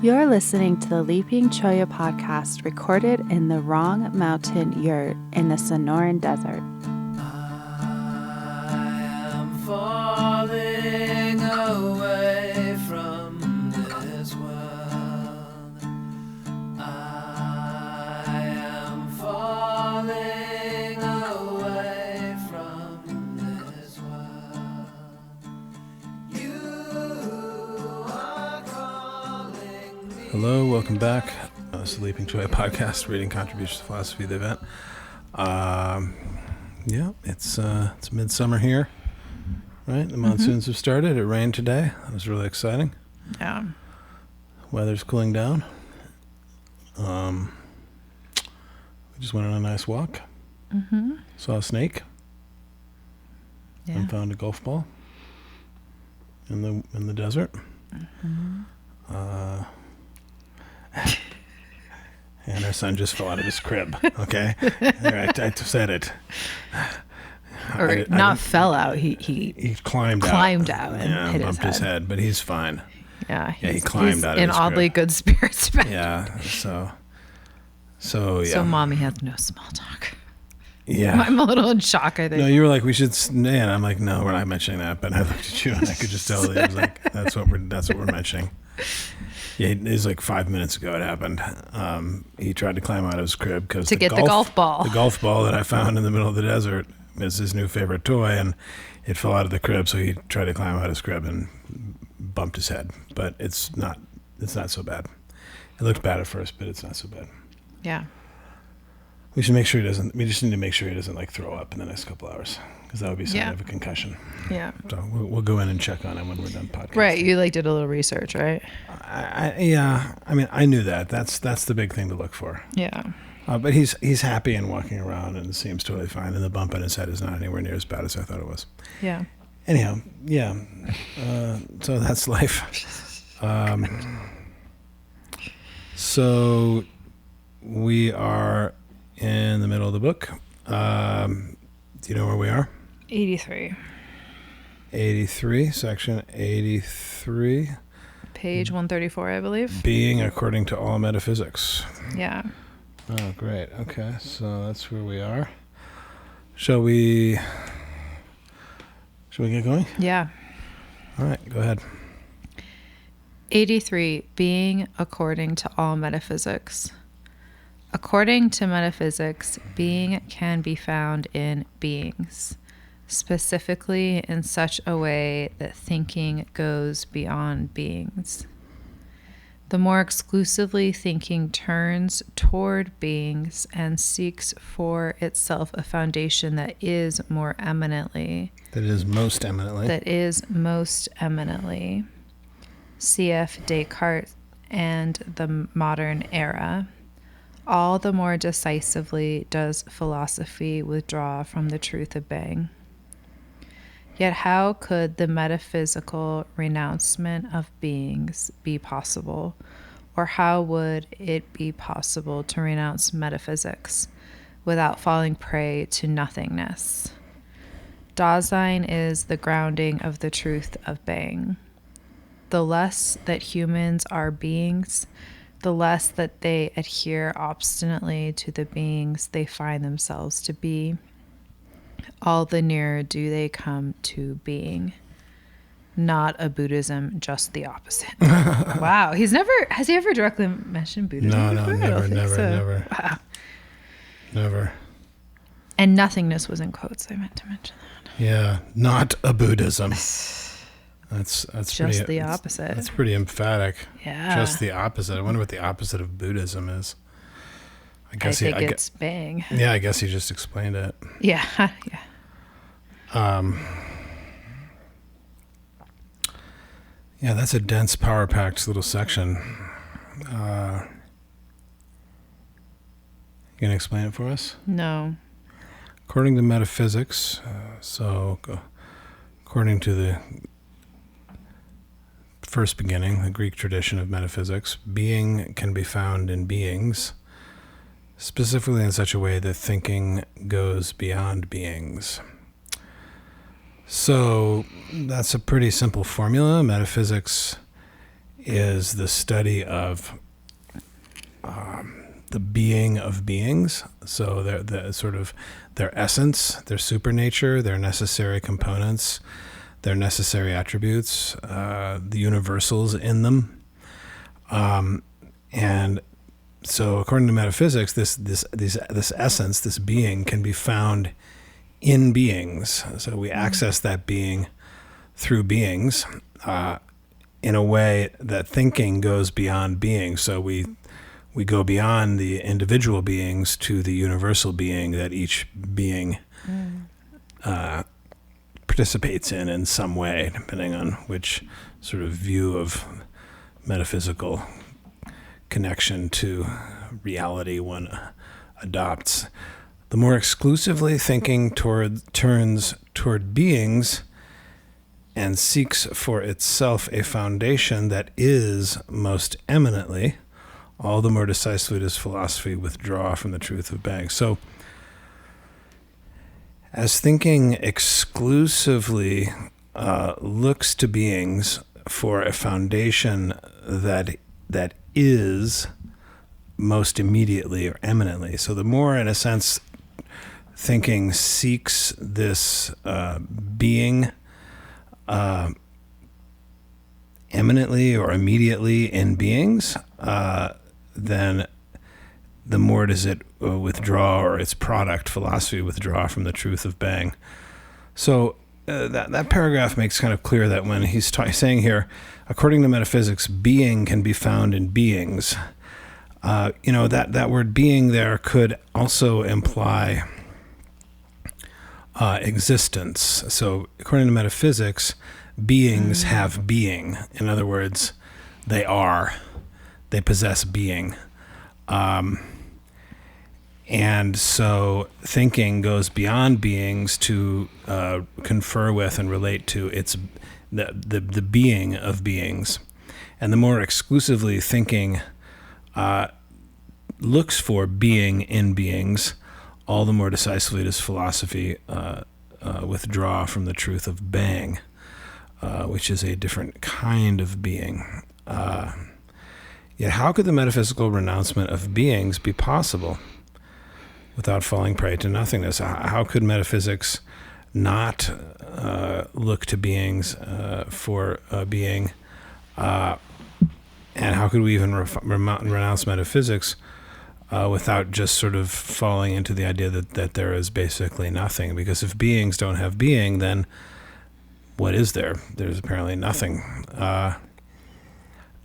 You're listening to the Leaping Cholla podcast recorded in the Wrong Mountain Yurt in the Sonoran Desert. I am falling away from this world. I am falling away from this world. You are calling me. Hello, welcome back. This is the Leaping Cholla podcast, reading contributions to philosophy of the event. Yeah, it's midsummer here, right? The monsoons have started. It rained today. That was really exciting. Yeah. Weather's cooling down. We just went on a nice walk. Saw a snake. Yeah. And found a golf ball in the desert. And our son just fell out of his crib. Okay, all right, I said it. Or not fell out. He climbed out. And hit bumped his head, but he's fine. Yeah, He climbed out of in his oddly crib. good spirits. Back. Yeah, so yeah. So mommy has no small talk. Yeah. I'm a little in shock, I think. No, you were like, we should, and I'm like, no, we're not mentioning that. But I looked at you and I could just tell that it was like, that's what we're mentioning. Yeah, it was like 5 minutes ago it happened. He tried to climb out of his crib because to get the golf ball. The golf ball that I found in the middle of the desert is his new favorite toy, and it fell out of the crib. So he tried to climb out of his crib and bumped his head. But it's not so bad. It looked bad at first, but it's not so bad. Yeah. We should make sure he doesn't. We just need to make sure he doesn't like throw up in the next couple hours, because that would be a sign of a concussion. Yeah. So we'll go in and check on him when we're done podcasting. Right. You did a little research, right? Yeah. I mean, I knew that. That's the big thing to look for. Yeah. But he's happy and walking around and seems totally fine. And the bump on his head is not anywhere near as bad as I thought it was. Yeah. Anyhow, yeah. So that's life. So we are in the middle of the book. Do you know where we are? 83. 83, section 83. Page 134, I believe. Being according to all metaphysics. Yeah. Oh, great. Okay, so that's where we are. Shall we get going? Yeah. All right, go ahead. 83. Being according to all metaphysics. According to metaphysics, being can be found in beings, specifically in such a way that thinking goes beyond beings. The more exclusively thinking turns toward beings and seeks for itself a foundation that is most eminently. C.F. Descartes and the modern era. All the more decisively does philosophy withdraw from the truth of being. Yet how could the metaphysical renouncement of beings be possible? Or how would it be possible to renounce metaphysics without falling prey to nothingness? Dasein is the grounding of the truth of being. The less that humans are beings, the less that they adhere obstinately to the beings they find themselves to be, all the nearer do they come to being. Not a Buddhism, just the opposite. Wow. Has he ever directly mentioned Buddhism? No, never. Wow. Never. And nothingness was in quotes. I meant to mention that. Yeah, not a Buddhism. That's just pretty, the opposite. That's pretty emphatic. Yeah. Just the opposite. I wonder what the opposite of Buddhism is. I think it's being. Yeah, I guess he just explained it. Yeah. Yeah, that's a dense, power-packed little section. You gonna explain it for us? No. According to metaphysics, according to the first beginning, the Greek tradition of metaphysics, being can be found in beings, specifically in such a way that thinking goes beyond beings. So that's a pretty simple formula. Metaphysics is the study of the being of beings. So the sort of their essence, their supernature, their necessary components, their necessary attributes, the universals in them. And so according to metaphysics, this essence, this being, can be found in beings. So we access that being through beings in a way that thinking goes beyond being. So we go beyond the individual beings to the universal being that each being participates in some way, depending on which sort of view of metaphysical connection to reality one adopts. The more exclusively thinking turns toward beings and seeks for itself a foundation that is most eminently, all the more decisively does philosophy withdraw from the truth of being. So, as thinking exclusively looks to beings for a foundation that is most immediately or eminently. So the more, in a sense, thinking seeks this being eminently or immediately in beings, then the more does it withdraw, or its product, philosophy, withdraw from the truth of being. So that paragraph makes kind of clear that when he's saying here, according to metaphysics, being can be found in beings. That word being there could also imply existence. So according to metaphysics, beings have being. In other words, they possess being. And so thinking goes beyond beings to confer with and relate to the being of beings. And the more exclusively thinking looks for being in beings, all the more decisively does philosophy withdraw from the truth of being, which is a different kind of being. Yet how could the metaphysical renouncement of beings be possible without falling prey to nothingness? How could metaphysics not look to beings for being? And how could we even renounce metaphysics without just sort of falling into the idea that there is basically nothing? Because if beings don't have being, then what is there? There's apparently nothing.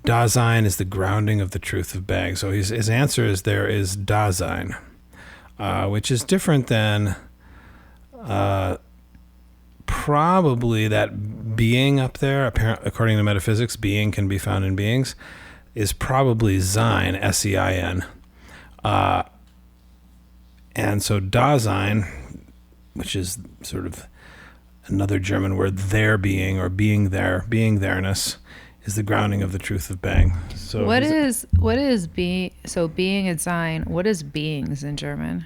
Dasein is the grounding of the truth of being. So his answer is there is Dasein, which is different than probably that being up there. According to metaphysics, being can be found in beings, is probably Sein, S-E-I-N. And so Dasein, which is sort of another German word, there being, or being there, being there-ness, is the grounding of the truth of being. So what is being? So being and Sein. What is beings in German?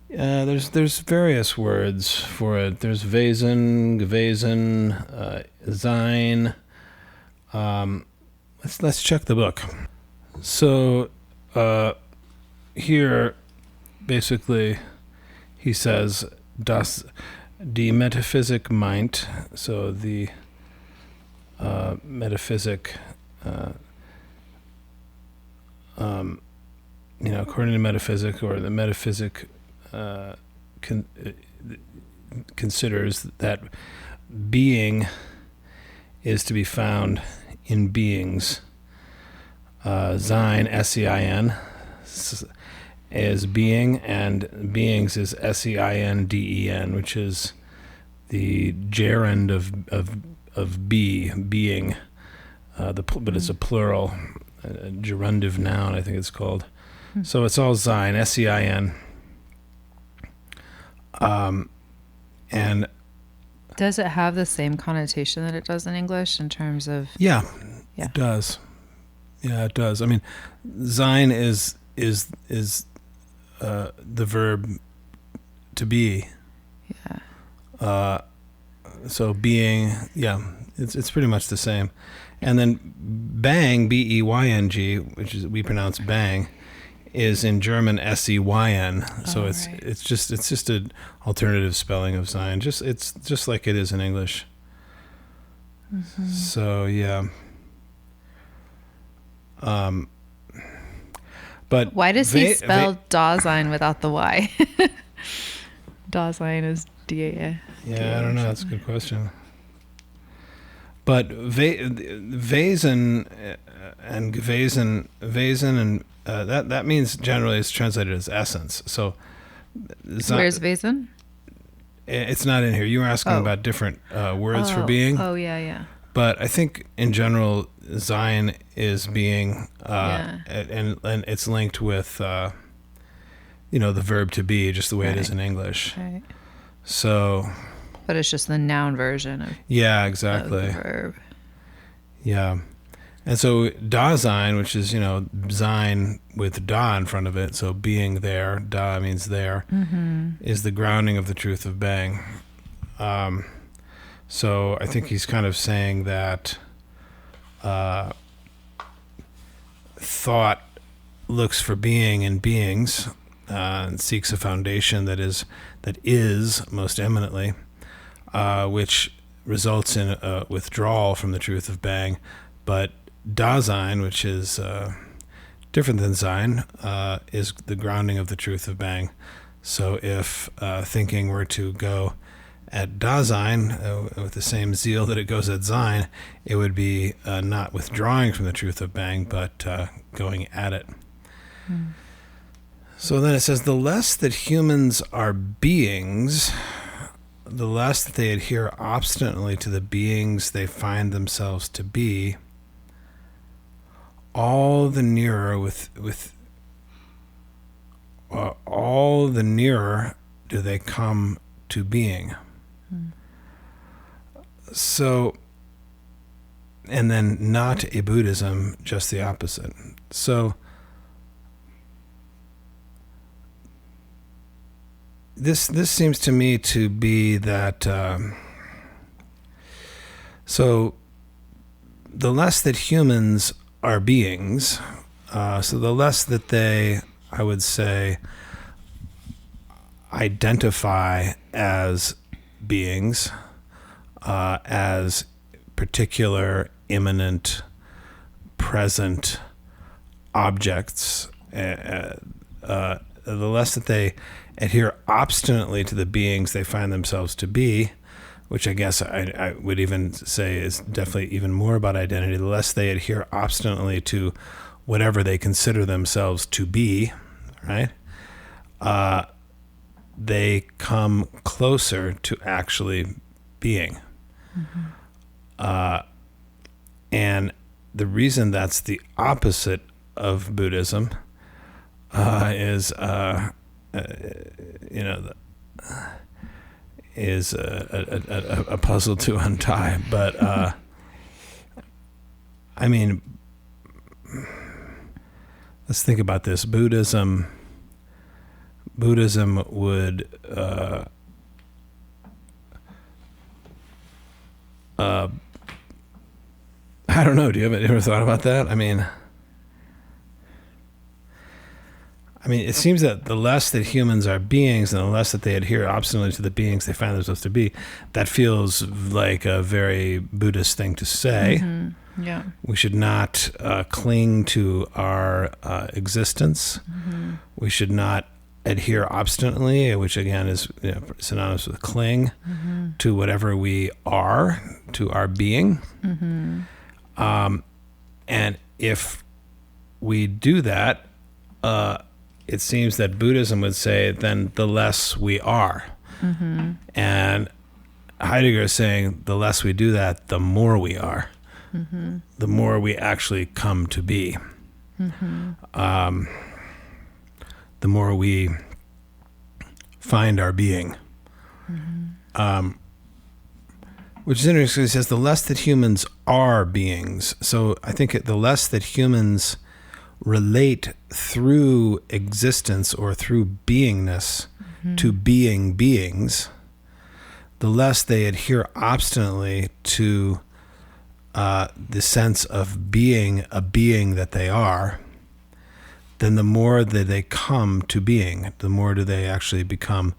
There's various words for it. There's Wesen, Gewesen, Sein. Let's check the book. So here, basically, he says die Metaphysik meint. So the metaphysic, according to metaphysic, or the metaphysic considers that being is to be found in beings. Sein, S-E-I-N, is being, and beings is S-E-I-N-D-E-N, which is the gerund of being, but it's a plural, a gerundive noun, I think it's called. So it's all Sein, S-E-I-N. And does it have the same connotation that it does in English in terms of? Yeah. It does. Yeah, it does. I mean, Sein is the verb to be. Yeah. So being, it's pretty much the same. And then Beyng, B-E-Y-N-G, which is we pronounce bang, is in German S-E-Y-N. So it's just an alternative spelling of Sein. It's just like it is in English. Mm-hmm. So yeah. But why does he spell Dasein without the Y? Dasein is D-A. Yeah, I don't know. That's a good question. But Wesen and Gewesen and that means generally it's translated as essence. So where's Wesen? It's not in here. You were asking about different words for being. Oh yeah. But I think in general, Sein is being, and it's linked with, the verb to be, just the way it is in English. Right. So. But it's just the noun version of. Yeah, exactly. Of the verb. Yeah, and so Dasein, which is Sein with da in front of it, so being there, da means there, is the grounding of the truth of Beyng. So I think he's kind of saying that thought looks for being in beings and seeks a foundation that is most eminently, which results in a withdrawal from the truth of Beyng. But Dasein, which is different than Sein, is the grounding of the truth of Beyng. So if thinking were to go at Dasein with the same zeal that it goes at Sein, it would be not withdrawing from the truth of Beyng, but going at it. So then it says, the less that humans are beings, the less that they adhere obstinately to the beings they find themselves to be, all the nearer all the nearer do they come to being. So, and then not a Buddhism, just the opposite. So this seems to me to be that so the less that humans are beings, so the less that they, I would say, identify as beings, as particular immanent present objects, the less that they adhere obstinately to the beings they find themselves to be, which I guess I would even say is definitely even more about identity, the less they adhere obstinately to whatever they consider themselves to be, right? They come closer to actually being. And the reason that's the opposite of Buddhism is a puzzle to untie. But I mean, let's think about this. Buddhism would I don't know. Do you ever thought about that? I mean, it seems that the less that humans are beings and the less that they adhere obstinately to the beings they find themselves to be, that feels like a very Buddhist thing to say. Yeah. We should not cling to our existence. We should not adhere obstinately, which again is synonymous with cling, to whatever we are, to our being. And if we do that, it seems that Buddhism would say, then the less we are. And Heidegger is saying, the less we do that, the more we are. The more we actually come to be. The more we find our being. Which is interesting. He says the less that humans are beings. So I think the less that humans relate through existence or through beingness to being beings, the less they adhere obstinately to the sense of being a being that they are, then the more that they come to being, the more do they actually become,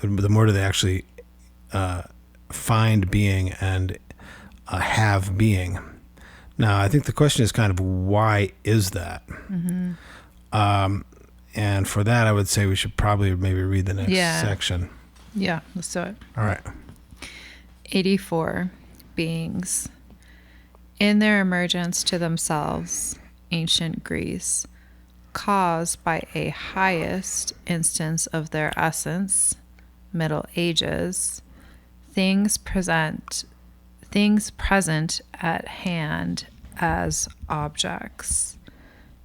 the more do they actually find being and have being. Now, I think the question is kind of, why is that? And for that, I would say we should probably maybe read the next section. Yeah, let's do it. All right. 84. Beings. In their emergence to themselves, ancient Greece, caused by a highest instance of their essence, Middle Ages, things present at hand as objects,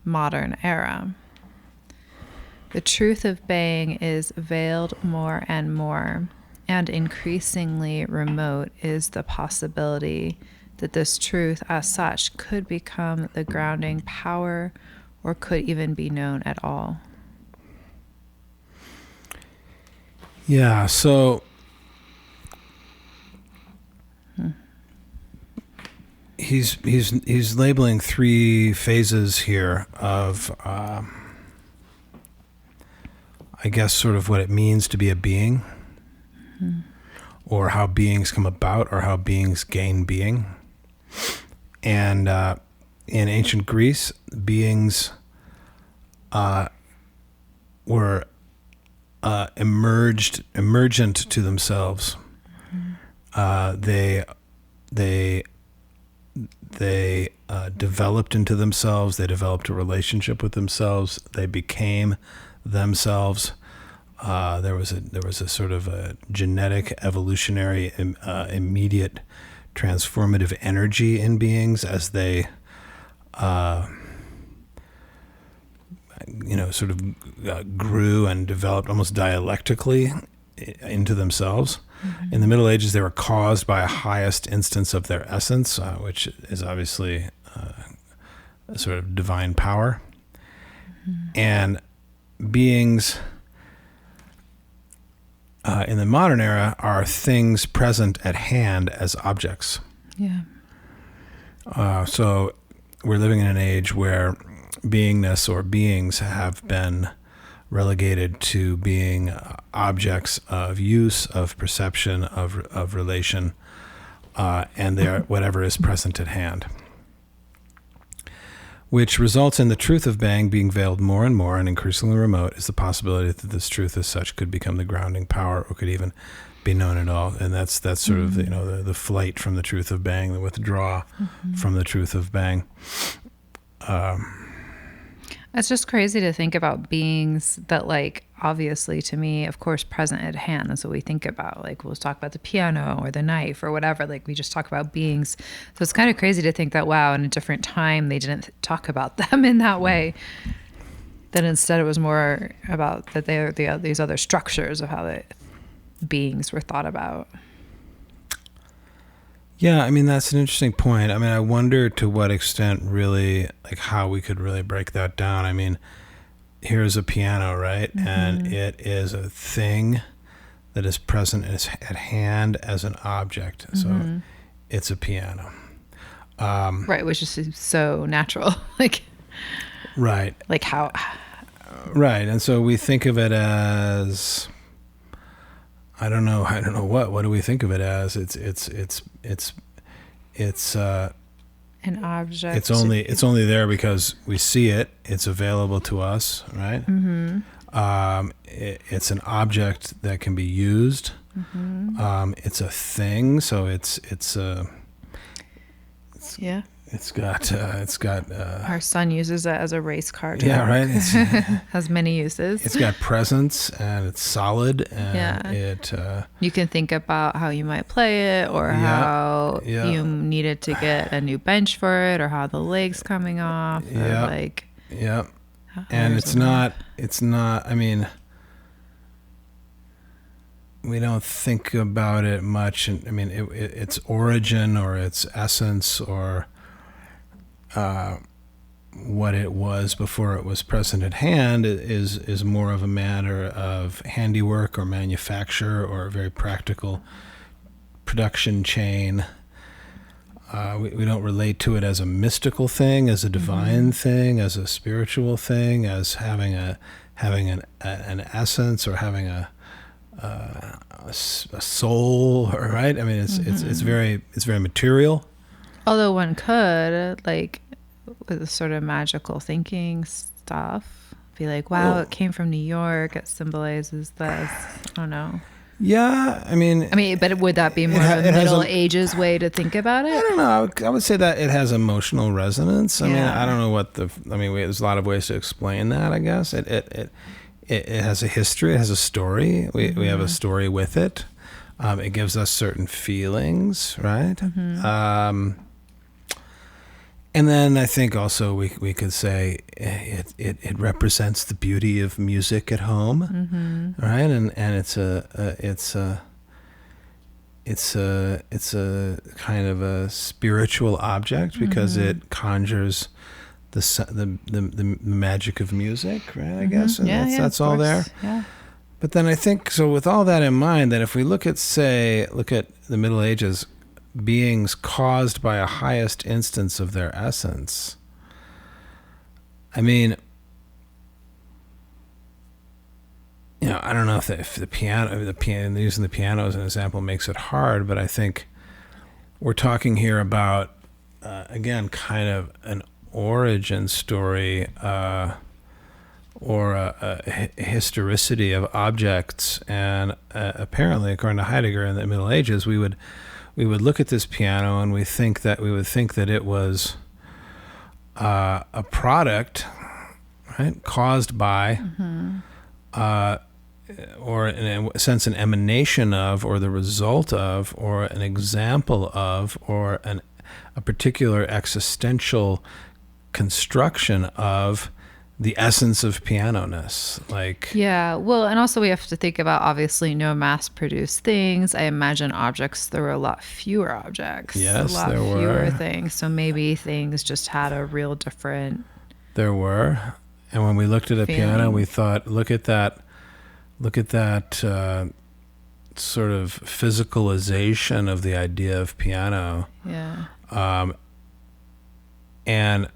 modern era. The truth of being is veiled more and more, and increasingly remote is the possibility that this truth as such could become the grounding power or could even be known at all. Yeah, so he's labeling 3 phases here of I guess sort of what it means to be a being, or how beings come about, or how beings gain being. And in ancient Greece, beings were emergent to themselves. They developed into themselves. They developed a relationship with themselves. They became themselves. There was a sort of a genetic, evolutionary, immediate, transformative energy in beings as they, sort of grew and developed almost dialectically into themselves. In the Middle Ages, they were caused by a highest instance of their essence, which is obviously a sort of divine power. And beings in the modern era are things present at hand as objects. Yeah. So we're living in an age where beingness or beings have been relegated to being objects of use, of perception, of relation, and they're whatever is present at hand, which results in the truth of being veiled more and more and increasingly remote is the possibility that this truth as such could become the grounding power or could even be known at all. And that's sort of the flight from the truth of being, the withdrawal from the truth of being. It's just crazy to think about beings that, like, obviously to me, of course, present at hand. That's what we think about. Like, we'll talk about the piano or the knife or whatever. Like, we just talk about beings. So it's kind of crazy to think that, wow, in a different time, they didn't talk about them in that way. That instead it was more about that they are these other structures of how the beings were thought about. Yeah, I mean, that's an interesting point. I mean, I wonder to what extent really, like, how we could really break that down. I mean, here's a piano, right? And it is a thing that is present and is at hand as an object. So it's a piano. Right, which is so natural. Right. Like how... Right, and so we think of it as... I don't know what do we think of it as? It's an object. It's only there because we see it. It's available to us, right? It's an object that can be used. It's a thing, so it's yeah. It's got. Our son uses it as a race car. Yeah, right. It has many uses. It's got presence and it's solid and you can think about how you might play it or how you needed to get a new bench for it or how the leg's coming off. And it's not. I mean, we don't think about it much. I mean, its origin or its essence or what it was before it was present at hand is more of a matter of handiwork or manufacture or a very practical production chain. We don't relate to it as a mystical thing, as a divine thing, as a spiritual thing, as having an essence or having a soul, right? I mean, it's very material. Although one could, like, with sort of magical thinking stuff, be like, wow, it came from New York. It symbolizes this. I don't know. Yeah, I mean, but would that be more of a Middle Ages way to think about it? I don't know. I would say that it has emotional resonance. I mean, I don't know there's a lot of ways to explain that, I guess. It has a history. It has a story. We have a story with it. It gives us certain feelings, right? And then I think also we could say it represents the beauty of music at home, right? And it's a kind of a spiritual object because it conjures the magic of music, right? I guess, and that's all there. Yeah. But then I think so. With all that in mind, that if we look at the Middle Ages, beings caused by a highest instance of their essence. I mean, I don't know if the piano, using the piano as an example makes it hard, but I think we're talking here about, again, kind of an origin story, or a historicity of objects. And apparently, according to Heidegger, in the Middle Ages, we would look at this piano and we would think that it was a product, right, caused by, or in a sense an emanation of, or the result of, or an example of, or a particular existential construction of the essence of piano-ness. Well, and also we have to think about, obviously, no mass-produced things. I imagine there were a lot fewer objects. Yes, a lot there fewer were things. So maybe things just had a real different. There were, and when we looked at a piano, we thought, look at that sort of physicalization of the idea of piano. Yeah. And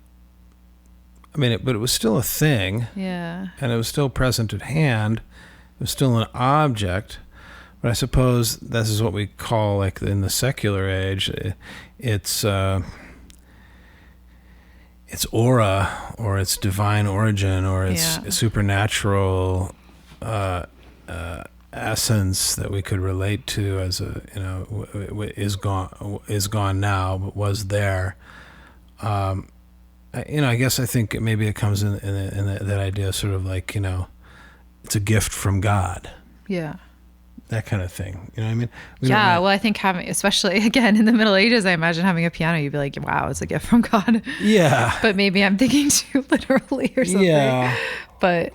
I mean, but it was still a thing. Yeah. And it was still present at hand. It was still an object. But I suppose this is what we call, like, in the secular age, it's aura, or its divine origin, or its supernatural essence that we could relate to as is gone now, but was there. I guess I think maybe it comes in that idea, sort of like, it's a gift from God. Yeah. That kind of thing. You know what I mean? Well, I think having, especially again in the Middle Ages, I imagine having a piano, you'd be like, wow, it's a gift from God. Yeah. But maybe I'm thinking too literally or something. Yeah. But.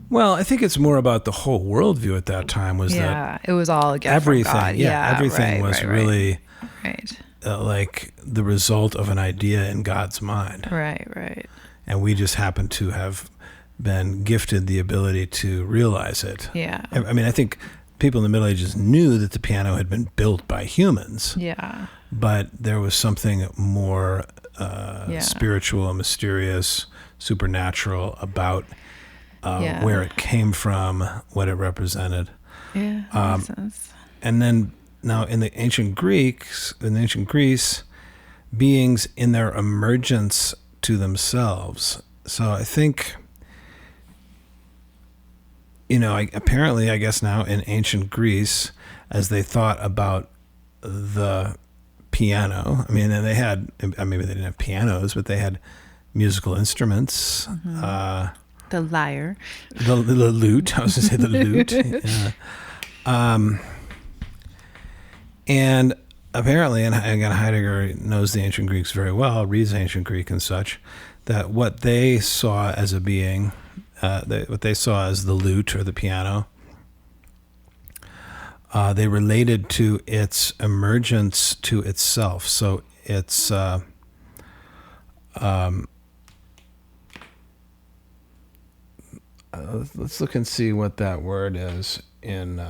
Well, I think it's more about the whole worldview at that time was that it was all a gift from God. Everything was really right. Like the result of an idea in God's mind. Right. And we just happen to have been gifted the ability to realize it. Yeah. I mean, I think people in the Middle Ages knew that the piano had been built by humans. Yeah. But there was something more spiritual, mysterious, supernatural about where it came from, what it represented. Yeah, that makes sense. And then now in the ancient Greece, beings in their emergence to themselves. So I think, apparently, I guess now in ancient Greece, as they thought about the piano, I mean, and they had, maybe they didn't have pianos, but they had musical instruments. The lyre. The lute. I was going to say the lute. Yeah. And apparently, and again, Heidegger knows the ancient Greeks very well, reads ancient Greek and such, that what they saw as a being, what they saw as the lute or the piano, they related to its emergence to itself. So it's let's look and see what that word is in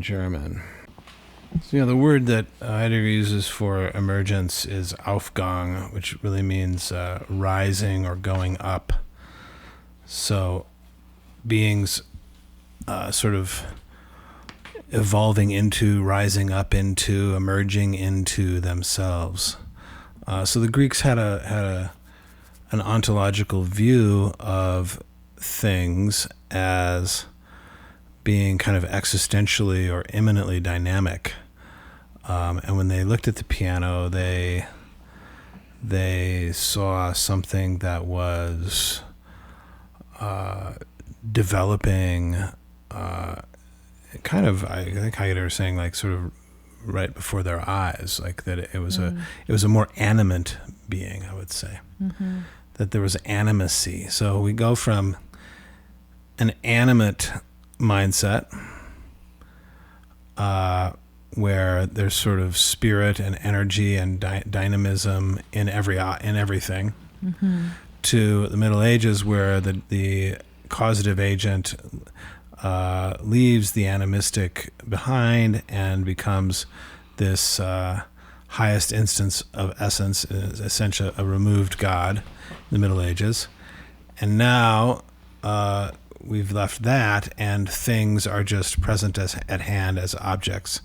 German. So, the word that Heidegger uses for emergence is Aufgang, which really means rising or going up. So, beings sort of evolving into, rising up into, emerging into themselves. So the Greeks had an ontological view of things as being kind of existentially or immanently dynamic. And when they looked at the piano, they saw something that was developing, kind of, I think Heidegger was saying, like, sort of right before their eyes, like that it was a more animate being, I would say. Mm-hmm. That there was animacy. So we go from an animate mindset, where there's sort of spirit and energy and dynamism in everything, Mm-hmm. to the Middle Ages, where the causative agent leaves the animistic behind and becomes this highest instance of essence, essentially a removed God in the Middle Ages. And now we've left that, and things are just present at hand as objects,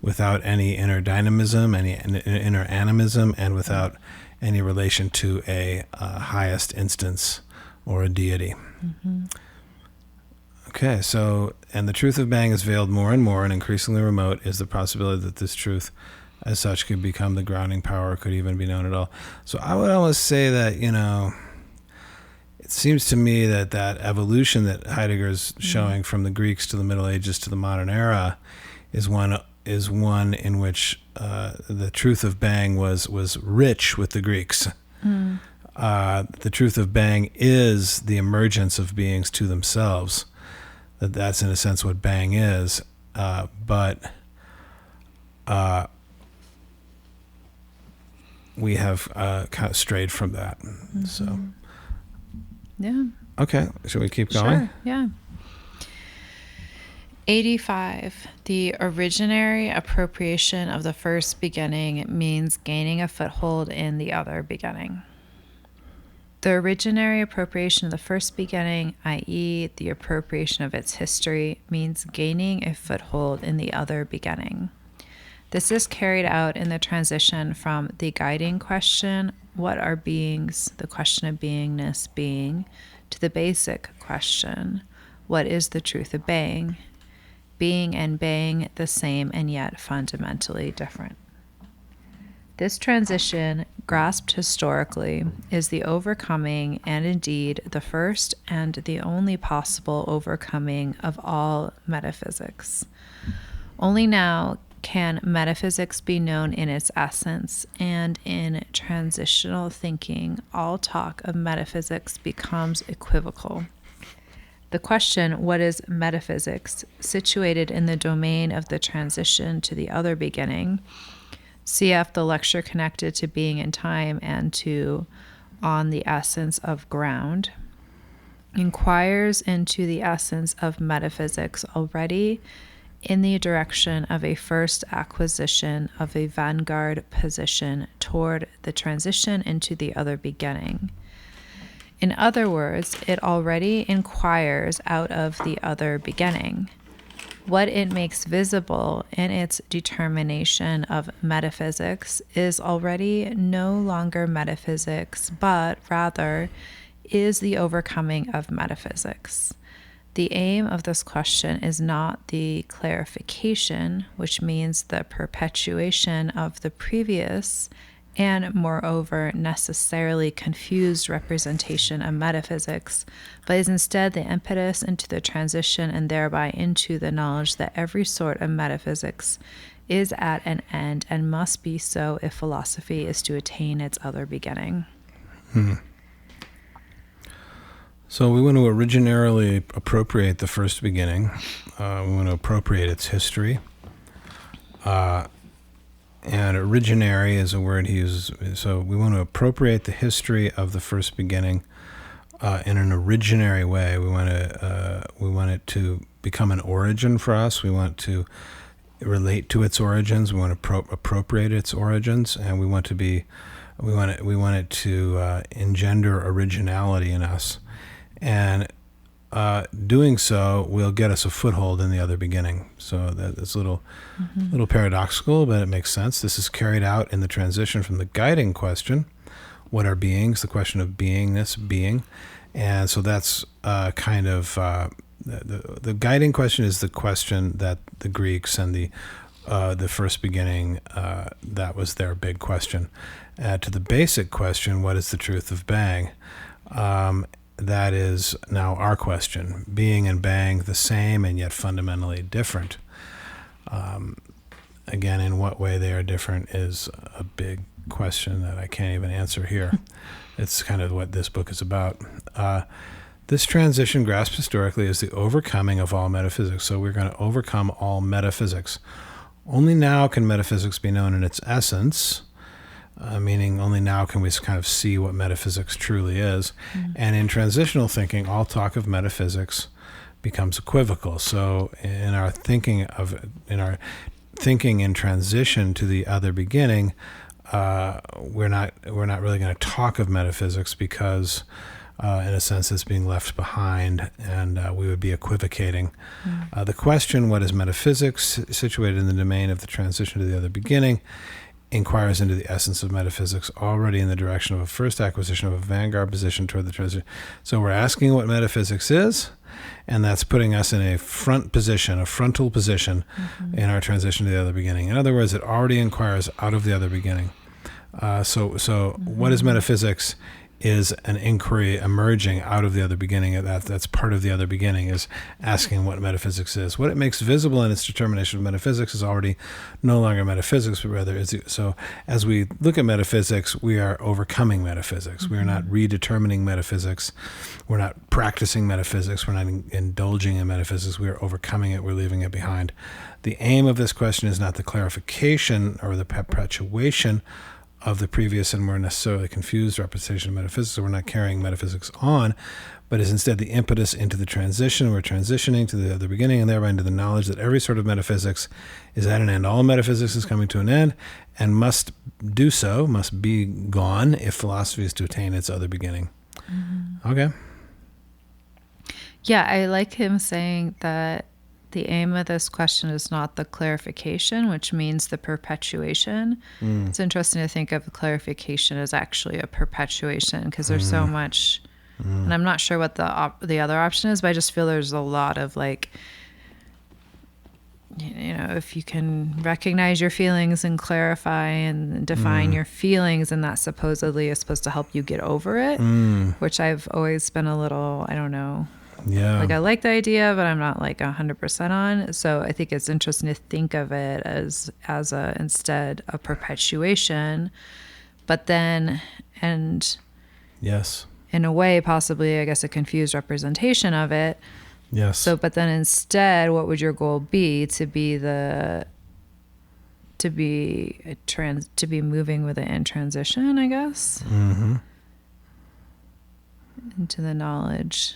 without any inner dynamism, any inner animism, and without any relation to a highest instance or a deity. Mm-hmm. Okay, so, and the truth of Bang is veiled more and more, and increasingly remote is the possibility that this truth as such could become the grounding power, or could even be known at all. So I would almost say that, it seems to me that evolution that Heidegger is showing from the Greeks to the Middle Ages to the modern era is one in which the truth of Bang was rich with the Greeks. Mm. The truth of Bang is the emergence of beings to themselves. That's in a sense what Bang is, but we have kind of strayed from that. Mm-hmm. So, yeah. Okay, should we keep going? Sure. Yeah. 85. The originary appropriation of the first beginning means gaining a foothold in the other beginning. The originary appropriation of the first beginning, i.e., the appropriation of its history, means gaining a foothold in the other beginning. This is carried out in the transition from the guiding question, what are beings, the question of beingness being, to the basic question, what is the truth of Bang? Being and Bang the same and yet fundamentally different. This transition, grasped historically, is the overcoming, and indeed the first and the only possible overcoming of all metaphysics. Only now can metaphysics be known in its essence, and in transitional thinking, all talk of metaphysics becomes equivocal. The question, what is metaphysics, situated in the domain of the transition to the other beginning, cf. the lecture connected to being and time and to On the Essence of Ground, inquires into the essence of metaphysics already in the direction of a first acquisition of a vanguard position toward the transition into the other beginning. In other words, it already inquires out of the other beginning. What it makes visible in its determination of metaphysics is already no longer metaphysics, but rather is the overcoming of metaphysics. The aim of this question is not the clarification, which means the perpetuation of the previous and moreover necessarily confused representation of metaphysics, but is instead the impetus into the transition and thereby into the knowledge that every sort of metaphysics is at an end and must be so if philosophy is to attain its other beginning. So we want to originarily appropriate the first beginning. We want to appropriate its history. And originary is a word he uses. So we want to appropriate the history of the first beginning in an originary way. We want it to become an origin for us. We want to relate to its origins. We want to appropriate its origins, and we want it to engender originality in us. And doing so will get us a foothold in the other beginning. So that's a little paradoxical, but it makes sense. This is carried out in the transition from the guiding question, what are beings, the question of beingness, being. And so that's kind of the guiding question is the question that the Greeks and the first beginning, that was their big question. To the basic question, what is the truth of Bang? That is now our question. Being and Bang the same and yet fundamentally different. Again, in what way they are different is a big question that I can't even answer here. It's kind of what this book is about. This transition grasped historically is the overcoming of all metaphysics. So we're going to overcome all metaphysics. Only now can metaphysics be known in its essence, meaning only now can we kind of see what metaphysics truly is. And in transitional thinking, all talk of metaphysics becomes equivocal. So in our thinking in transition to the other beginning, we're not really going to talk of metaphysics because, in a sense, it's being left behind, and we would be equivocating. The question, what is metaphysics, situated in the domain of the transition to the other beginning, inquires into the essence of metaphysics, already in the direction of a first acquisition of a vanguard position toward the transition. So we're asking what metaphysics is, and that's putting us in a frontal position in our transition to the other beginning. In other words, it already inquires out of the other beginning. So what is metaphysics is an inquiry emerging out of the other beginning. That's part of the other beginning, is asking what metaphysics is. What it makes visible in its determination of metaphysics is already no longer metaphysics, but rather is. So as we look at metaphysics, we are overcoming metaphysics. We are not redetermining metaphysics. We're not practicing metaphysics. We're not indulging in metaphysics. We are overcoming it. We're leaving it behind. The aim of this question is not the clarification or the perpetuation of the previous and more necessarily confused representation of metaphysics. So we're not carrying metaphysics on, but is instead the impetus into the transition. We're transitioning to the other beginning, and thereby into the knowledge that every sort of metaphysics is at an end. All metaphysics is coming to an end, and must be gone if philosophy is to attain its other beginning. Okay. Yeah, I like him saying that the aim of this question is not the clarification, which means the perpetuation. It's interesting to think of clarification as actually a perpetuation, because there's so much, and I'm not sure what the other option is, but I just feel there's a lot of like, if you can recognize your feelings and clarify and define your feelings, and that supposedly is supposed to help you get over it, which I've always been a little, I don't know. Yeah. Like I like the idea, but I'm not like 100% on. So I think it's interesting to think of it as instead a perpetuation, but then, and yes, in a way, possibly, I guess, a confused representation of it. Yes. So, but then instead, what would your goal be? To be moving with it in transition, I guess, into the knowledge.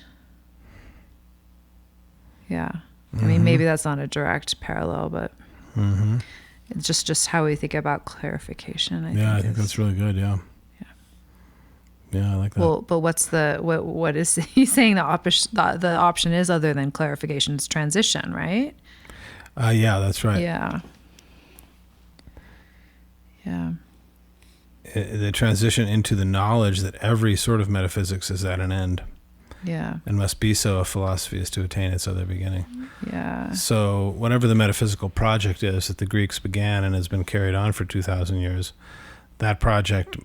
Yeah. I mean, maybe that's not a direct parallel, but it's just how we think about clarification. I think that's really good. Yeah. Yeah, I like that. Well, but what is he saying? The option is other than clarification, it's transition, right? Yeah, that's right. Yeah. Yeah. The transition into the knowledge that every sort of metaphysics is at an end. Yeah. And must be so if philosophy is to attain its other beginning. Yeah. So whatever the metaphysical project is that the Greeks began and has been carried on for 2,000 years, that project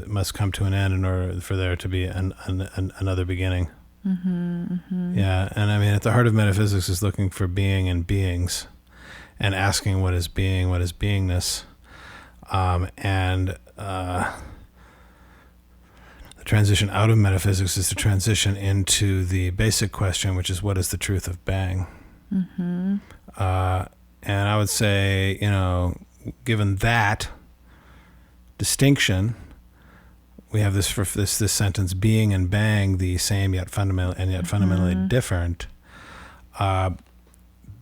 must come to an end in order for there to be another beginning. Yeah, and I mean, at the heart of metaphysics is looking for being and beings, and asking what is being, what is beingness, the transition out of metaphysics is the transition into the basic question, which is what is the truth of Bang? And I would say, given that distinction, we have this sentence: being and Bang the same, yet fundamentally different.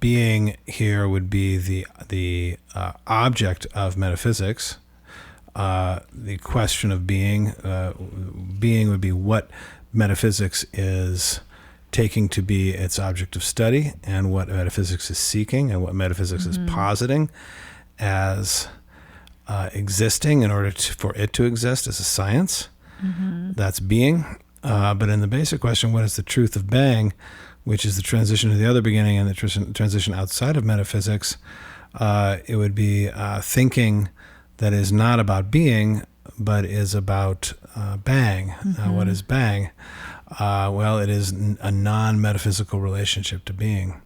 being here would be the object of metaphysics. The question of being would be what metaphysics is taking to be its object of study, and what metaphysics is seeking, and what metaphysics is positing as existing in order for it to exist as a science. That's being. But in the basic question, what is the truth of being, which is the transition to the other beginning and the transition outside of metaphysics, it would be thinking that is not about being, but is about bang. What is bang? Well, it is a non-metaphysical relationship to being.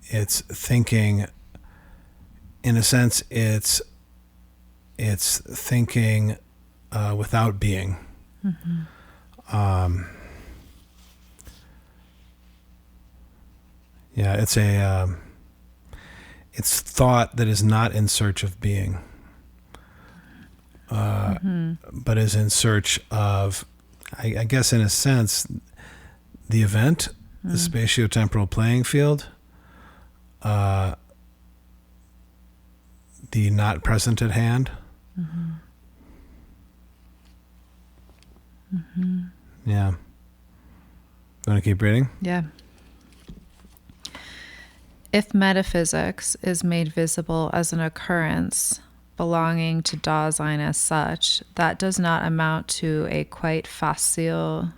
It's thinking, in a sense, it's thinking without being. It's thought that is not in search of being, but is in search of, I guess, in a sense, the event, the spatiotemporal playing field, the not present at hand. Yeah. You want to keep reading? Yeah. If metaphysics is made visible as an occurrence belonging to Dasein as such, that does not amount to a quite facile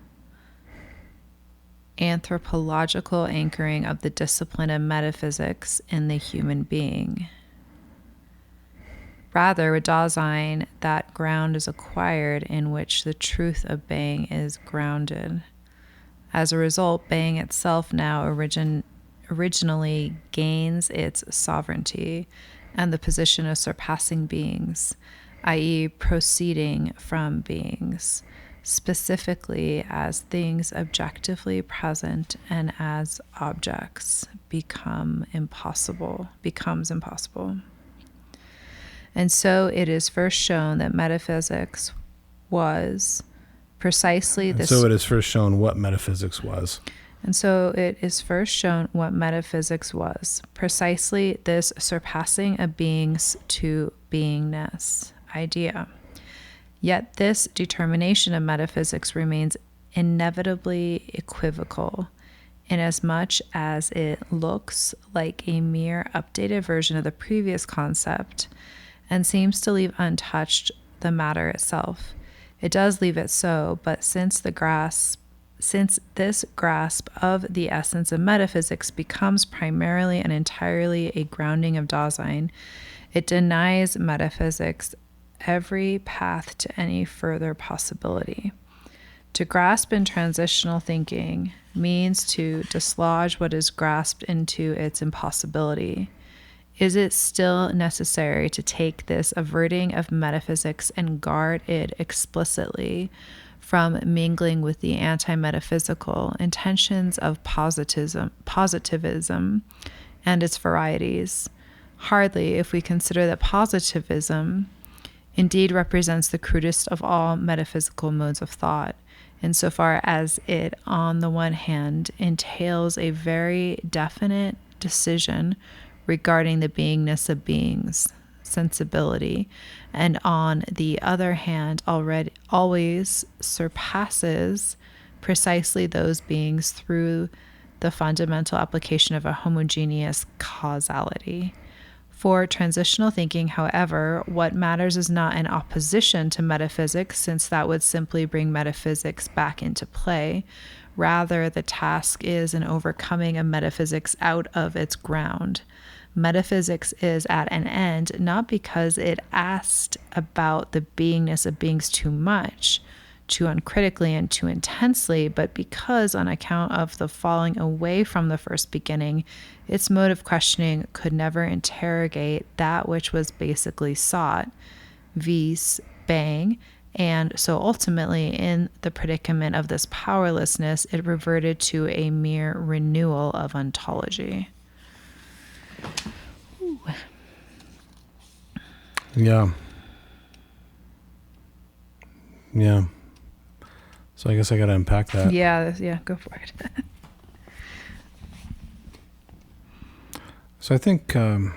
anthropological anchoring of the discipline of metaphysics in the human being. Rather, with Dasein, that ground is acquired in which the truth of being is grounded. As a result, being itself now originally gains its sovereignty and the position of surpassing beings, i.e., proceeding from beings, specifically as things objectively present and as objects becomes impossible. And so it is first shown that metaphysics was precisely this. So it is first shown what metaphysics was. And so it is first shown what metaphysics was, precisely this surpassing of beings to beingness idea. Yet this determination of metaphysics remains inevitably equivocal, inasmuch as it looks like a mere updated version of the previous concept and seems to leave untouched the matter itself. It does leave it so, but since this grasp of the essence of metaphysics becomes primarily and entirely a grounding of Dasein, it denies metaphysics every path to any further possibility. To grasp in transitional thinking means to dislodge what is grasped into its impossibility. Is it still necessary to take this averting of metaphysics and guard it explicitly from mingling with the anti-metaphysical intentions of positivism and its varieties? Hardly, if we consider that positivism indeed represents the crudest of all metaphysical modes of thought, insofar as it, on the one hand, entails a very definite decision regarding the beingness of beings, sensibility, and on the other hand always surpasses precisely those beings through the fundamental application of a homogeneous causality. For transitional thinking, however, what matters is not an opposition to metaphysics, since that would simply bring metaphysics back into play. Rather, the task is an overcoming of metaphysics out of its ground. Metaphysics is at an end, not because it asked about the beingness of beings too much, too uncritically and too intensely, but because, on account of the falling away from the first beginning, its mode of questioning could never interrogate that which was basically sought, viz. Bang, and so ultimately, in the predicament of this powerlessness, it reverted to a mere renewal of ontology. Ooh. Yeah. So I guess I got to unpack that. Yeah, go for it. So I think the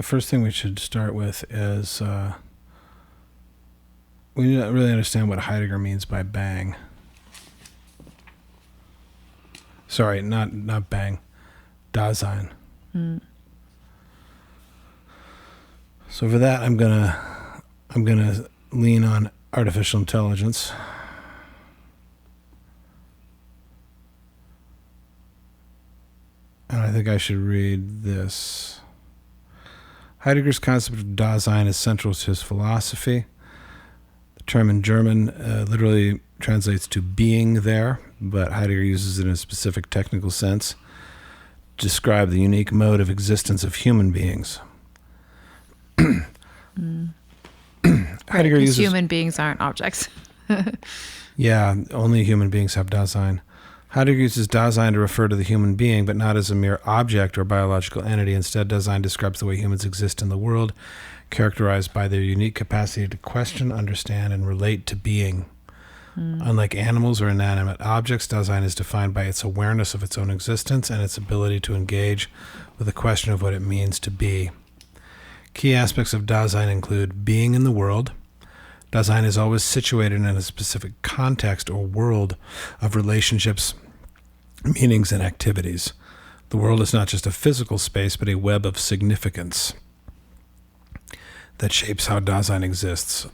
first thing we should start with is we need to really understand what Heidegger means by bang. Sorry, not bang, Dasein. So for that, I'm gonna lean on artificial intelligence. And I think I should read this. Heidegger's concept of Dasein is central to his philosophy. The term in German literally translates to being there, but Heidegger uses it in a specific technical sense to describe the unique mode of existence of human beings. Heidegger uses human beings aren't objects. Yeah, only human beings have Dasein. Heidegger uses Dasein to refer to the human being, but not as a mere object or biological entity. Instead, Dasein describes the way humans exist in the world, characterized by their unique capacity to question, understand, and relate to being. Unlike animals or inanimate objects, Dasein is defined by its awareness of its own existence and its ability to engage with the question of what it means to be. Key aspects of Dasein include being in the world. Dasein is always situated in a specific context or world of relationships, meanings, and activities. The world is not just a physical space, but a web of significance that shapes how Dasein exists.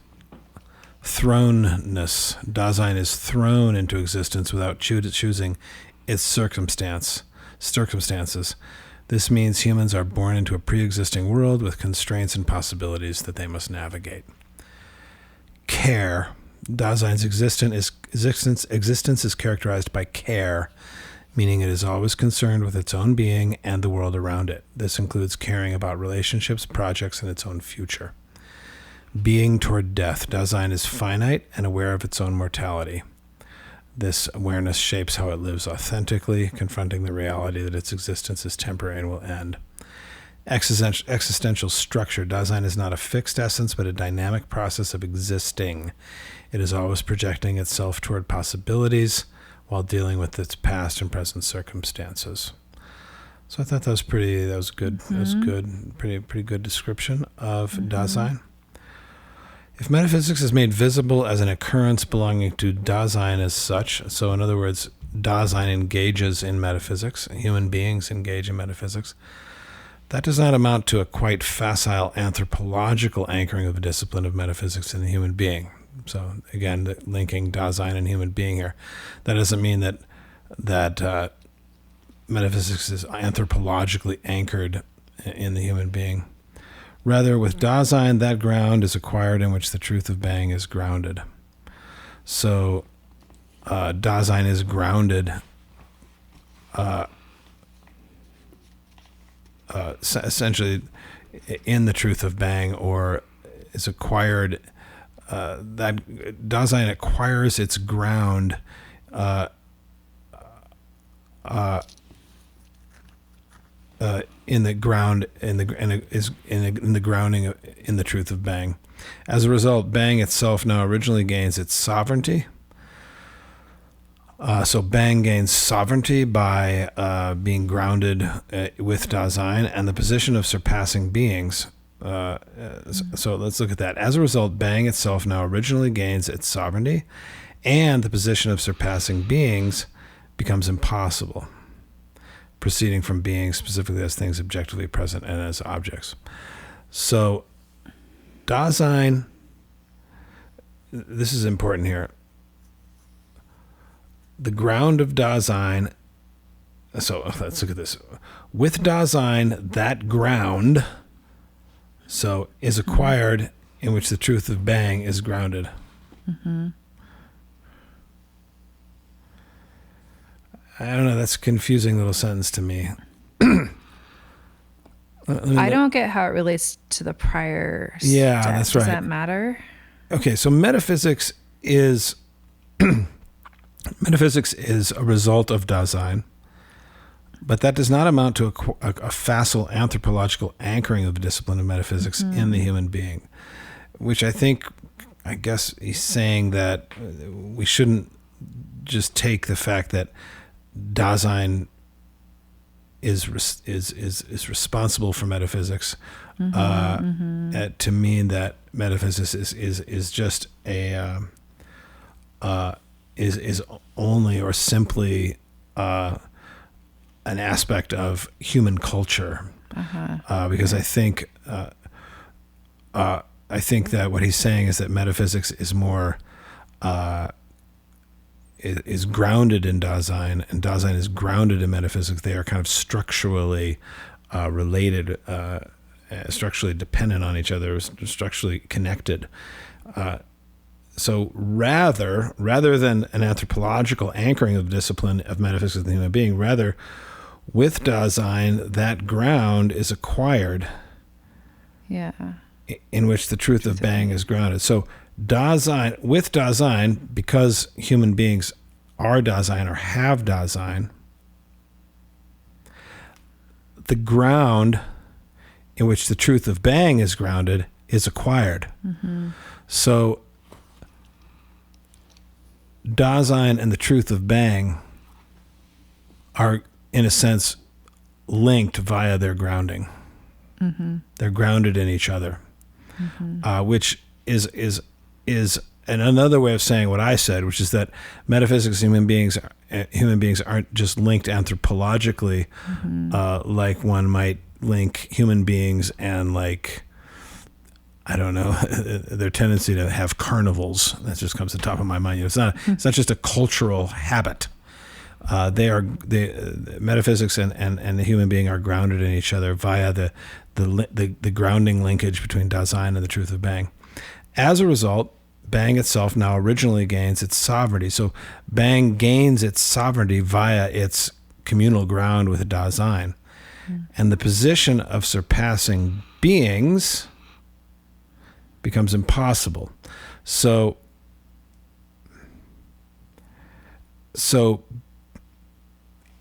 Thrownness. Dasein is thrown into existence without choosing its circumstances. This means humans are born into a pre-existing world with constraints and possibilities that they must navigate. Care. Dasein's existence is characterized by care, meaning it is always concerned with its own being and the world around it. This includes caring about relationships, projects, and its own future. Being toward death. Dasein is finite and aware of its own mortality. This awareness shapes how it lives authentically, confronting the reality that its existence is temporary and will end. Existential structure. Dasein is not a fixed essence, but a dynamic process of existing. It is always projecting itself toward possibilities while dealing with its past and present circumstances. So I thought that was good. That was good. Pretty good description of Dasein. If metaphysics is made visible as an occurrence belonging to Dasein as such, so in other words, Dasein engages in metaphysics, human beings engage in metaphysics, that does not amount to a quite facile anthropological anchoring of a discipline of metaphysics in the human being. So again, linking Dasein and human being here. That doesn't mean that metaphysics is anthropologically anchored in the human being. Rather, with Dasein, that ground is acquired in which the truth of being is grounded. So Dasein is grounded essentially in the truth of Bang, or is acquired, that Dasein acquires its ground in the grounding in the truth of Bang. As a result, Bang itself now originally gains its sovereignty. So Bang gains sovereignty by being grounded with Dasein and the position of surpassing beings. So let's look at that. As a result, Bang itself now originally gains its sovereignty, and the position of surpassing beings becomes impossible, proceeding from being specifically as things objectively present and as objects. So Dasein, this is important here. The ground of Dasein, so let's look at this. With Dasein, that ground, so is acquired in which the truth of Bang is grounded. I don't know, that's a confusing little sentence to me. I don't get how it relates to the prior step. Yeah, that's right. Does that matter? Okay, so metaphysics is a result of Dasein, but that does not amount to a facile anthropological anchoring of the discipline of metaphysics in the human being, which I guess he's saying that we shouldn't just take the fact that Dasein is responsible for metaphysics, to mean that metaphysics is just is only or simply an aspect of human culture, because I think that what he's saying is that metaphysics is more is grounded in Dasein, and Dasein is grounded in metaphysics. They are kind of structurally related, structurally dependent on each other, structurally connected. So rather than an anthropological anchoring of the discipline of metaphysics of the human being, rather, with Dasein, that ground is acquired. Yeah. In which the truth of Bang is grounded. So Dasein, with Dasein, because human beings are Dasein or have Dasein, the ground in which the truth of Bang is grounded is acquired. So Dasein and the truth of Bang are, in a sense, linked via their grounding. They're grounded in each other, which is and another way of saying what I said, which is that metaphysics and human beings aren't just linked anthropologically, like one might link human beings and, like, I don't know, their tendency to have carnivals. That just comes to the top of my mind. It's not just a cultural habit. Metaphysics and the human being are grounded in each other via the grounding linkage between Dasein and the truth of Bang. As a result, Bang itself now originally gains its sovereignty. So Bang gains its sovereignty via its communal ground with Dasein. And the position of surpassing beings becomes impossible. So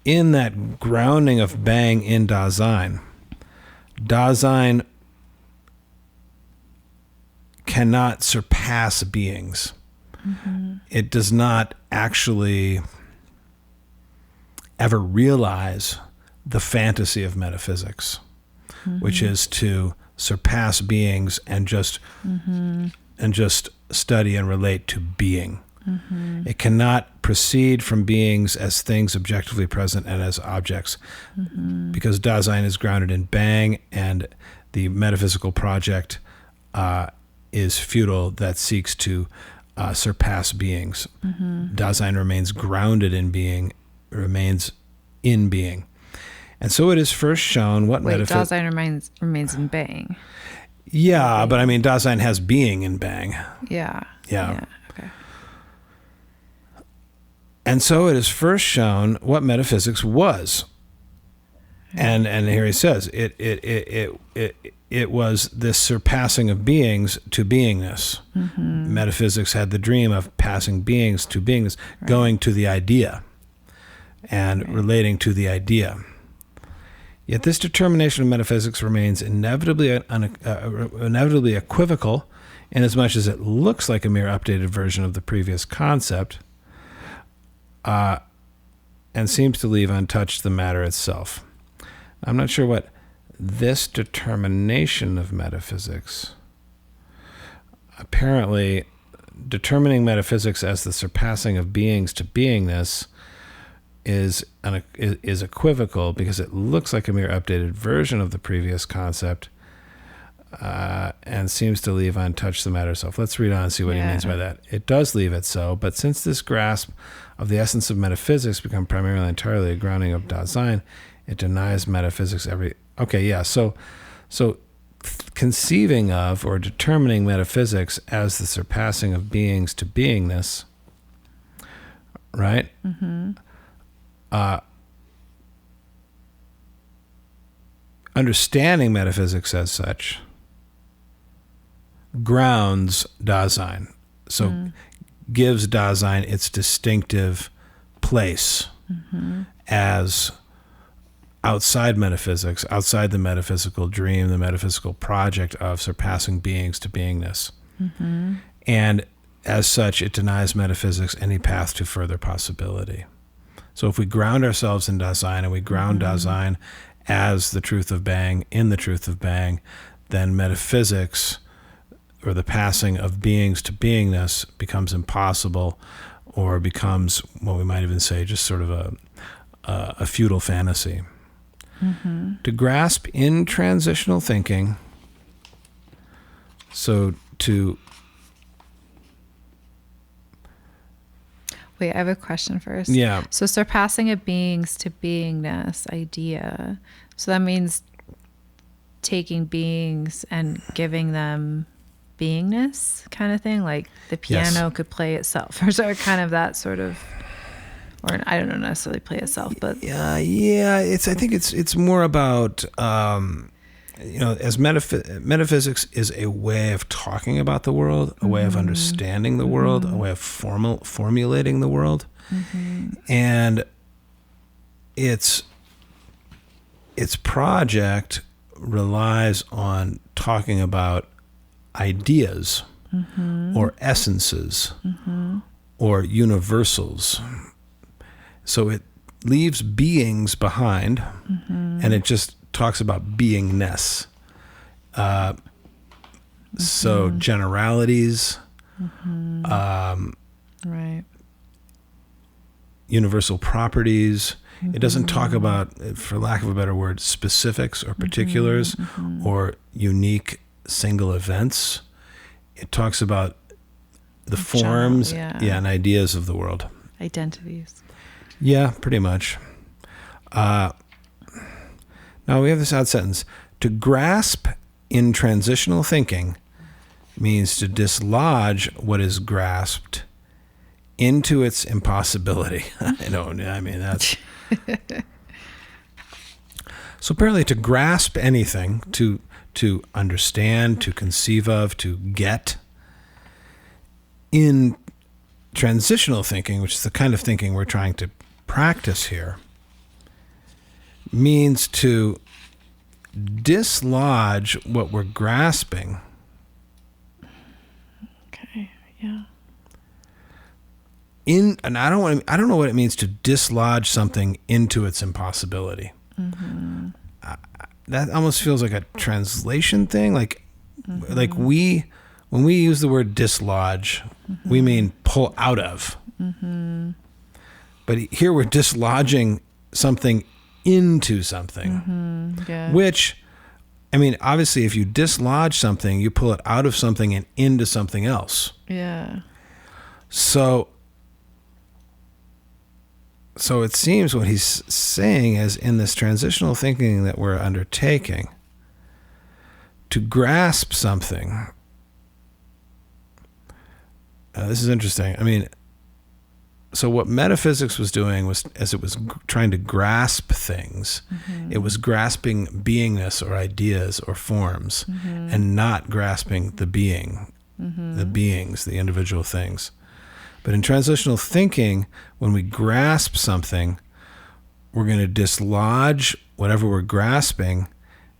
in that grounding of Bang in Dasein, Dasein cannot surpass beings. It does not actually ever realize the fantasy of metaphysics, which is to surpass beings and just study and relate to being. It cannot proceed from beings as things objectively present and as objects, because Dasein is grounded in Bang, and the metaphysical project is futile that seeks to surpass beings. Dasein remains grounded in being, remains in being. And so it is first shown what metaphysics... Dasein remains in Bang. Yeah, but I mean, Dasein has being in Bang. Yeah. Okay. And so it is first shown what metaphysics was. And here he says, it was this surpassing of beings to beingness. Metaphysics had the dream of passing beings to beingness, going to the idea and relating to the idea. Yet this determination of metaphysics remains inevitably equivocal, inasmuch as it looks like a mere updated version of the previous concept, and seems to leave untouched the matter itself. I'm not sure what this determination of metaphysics, apparently determining metaphysics as the surpassing of beings to beingness, is equivocal, because it looks like a mere updated version of the previous concept, and seems to leave untouched the matter itself. Let's read on and see what he means by that. It does leave it so, but since this grasp of the essence of metaphysics become primarily entirely a grounding of Dasein, it denies metaphysics every... Okay, yeah, so conceiving of or determining metaphysics as the surpassing of beings to beingness, right? Understanding metaphysics as such grounds Dasein. So gives Dasein its distinctive place as outside metaphysics, outside the metaphysical dream, the metaphysical project of surpassing beings to beingness. And as such, it denies metaphysics any path to further possibility. So if we ground ourselves in Dasein and we ground Dasein as the truth of Bang, in the truth of Bang, then metaphysics, or the passing of beings to beingness, becomes impossible, or becomes what we might even say just sort of a futile fantasy. To grasp in transitional thinking, so to... Wait, I have a question first. Yeah. So surpassing a beings to beingness idea. So that means taking beings and giving them beingness kind of thing? Like the piano could play itself, or so kind of that sort of, or I don't know necessarily play itself, but I think it's more about as metaphysics is a way of talking about the world, a way of understanding the world, a way of formulating the world, and its project relies on talking about ideas or essences or universals. So it leaves beings behind, and it just talks about beingness. So generalities, right. universal properties. It doesn't talk about, for lack of a better word, specifics or particulars or unique single events. It talks about the forms and ideas of the world. Identities. Yeah, pretty much. Now we have this odd sentence. To grasp in transitional thinking means to dislodge what is grasped into its impossibility. That's... So apparently to grasp anything, to understand, to conceive of, to get, in transitional thinking, which is the kind of thinking we're trying to practice here, means to dislodge what we're grasping. Okay, yeah. And I don't know what it means to dislodge something into its impossibility. That almost feels like a translation thing. Like when we use the word dislodge, we mean pull out of. But here we're dislodging something into something, which, I mean, obviously if you dislodge something, you pull it out of something and into something else. Yeah. So it seems what he's saying is, in this transitional thinking that we're undertaking, to grasp something. This is interesting. I mean, so what metaphysics was doing was, as it was trying to grasp things, it was grasping beingness or ideas or forms, and not grasping the being, the beings, the individual things. But in transitional thinking, when we grasp something, we're going to dislodge whatever we're grasping,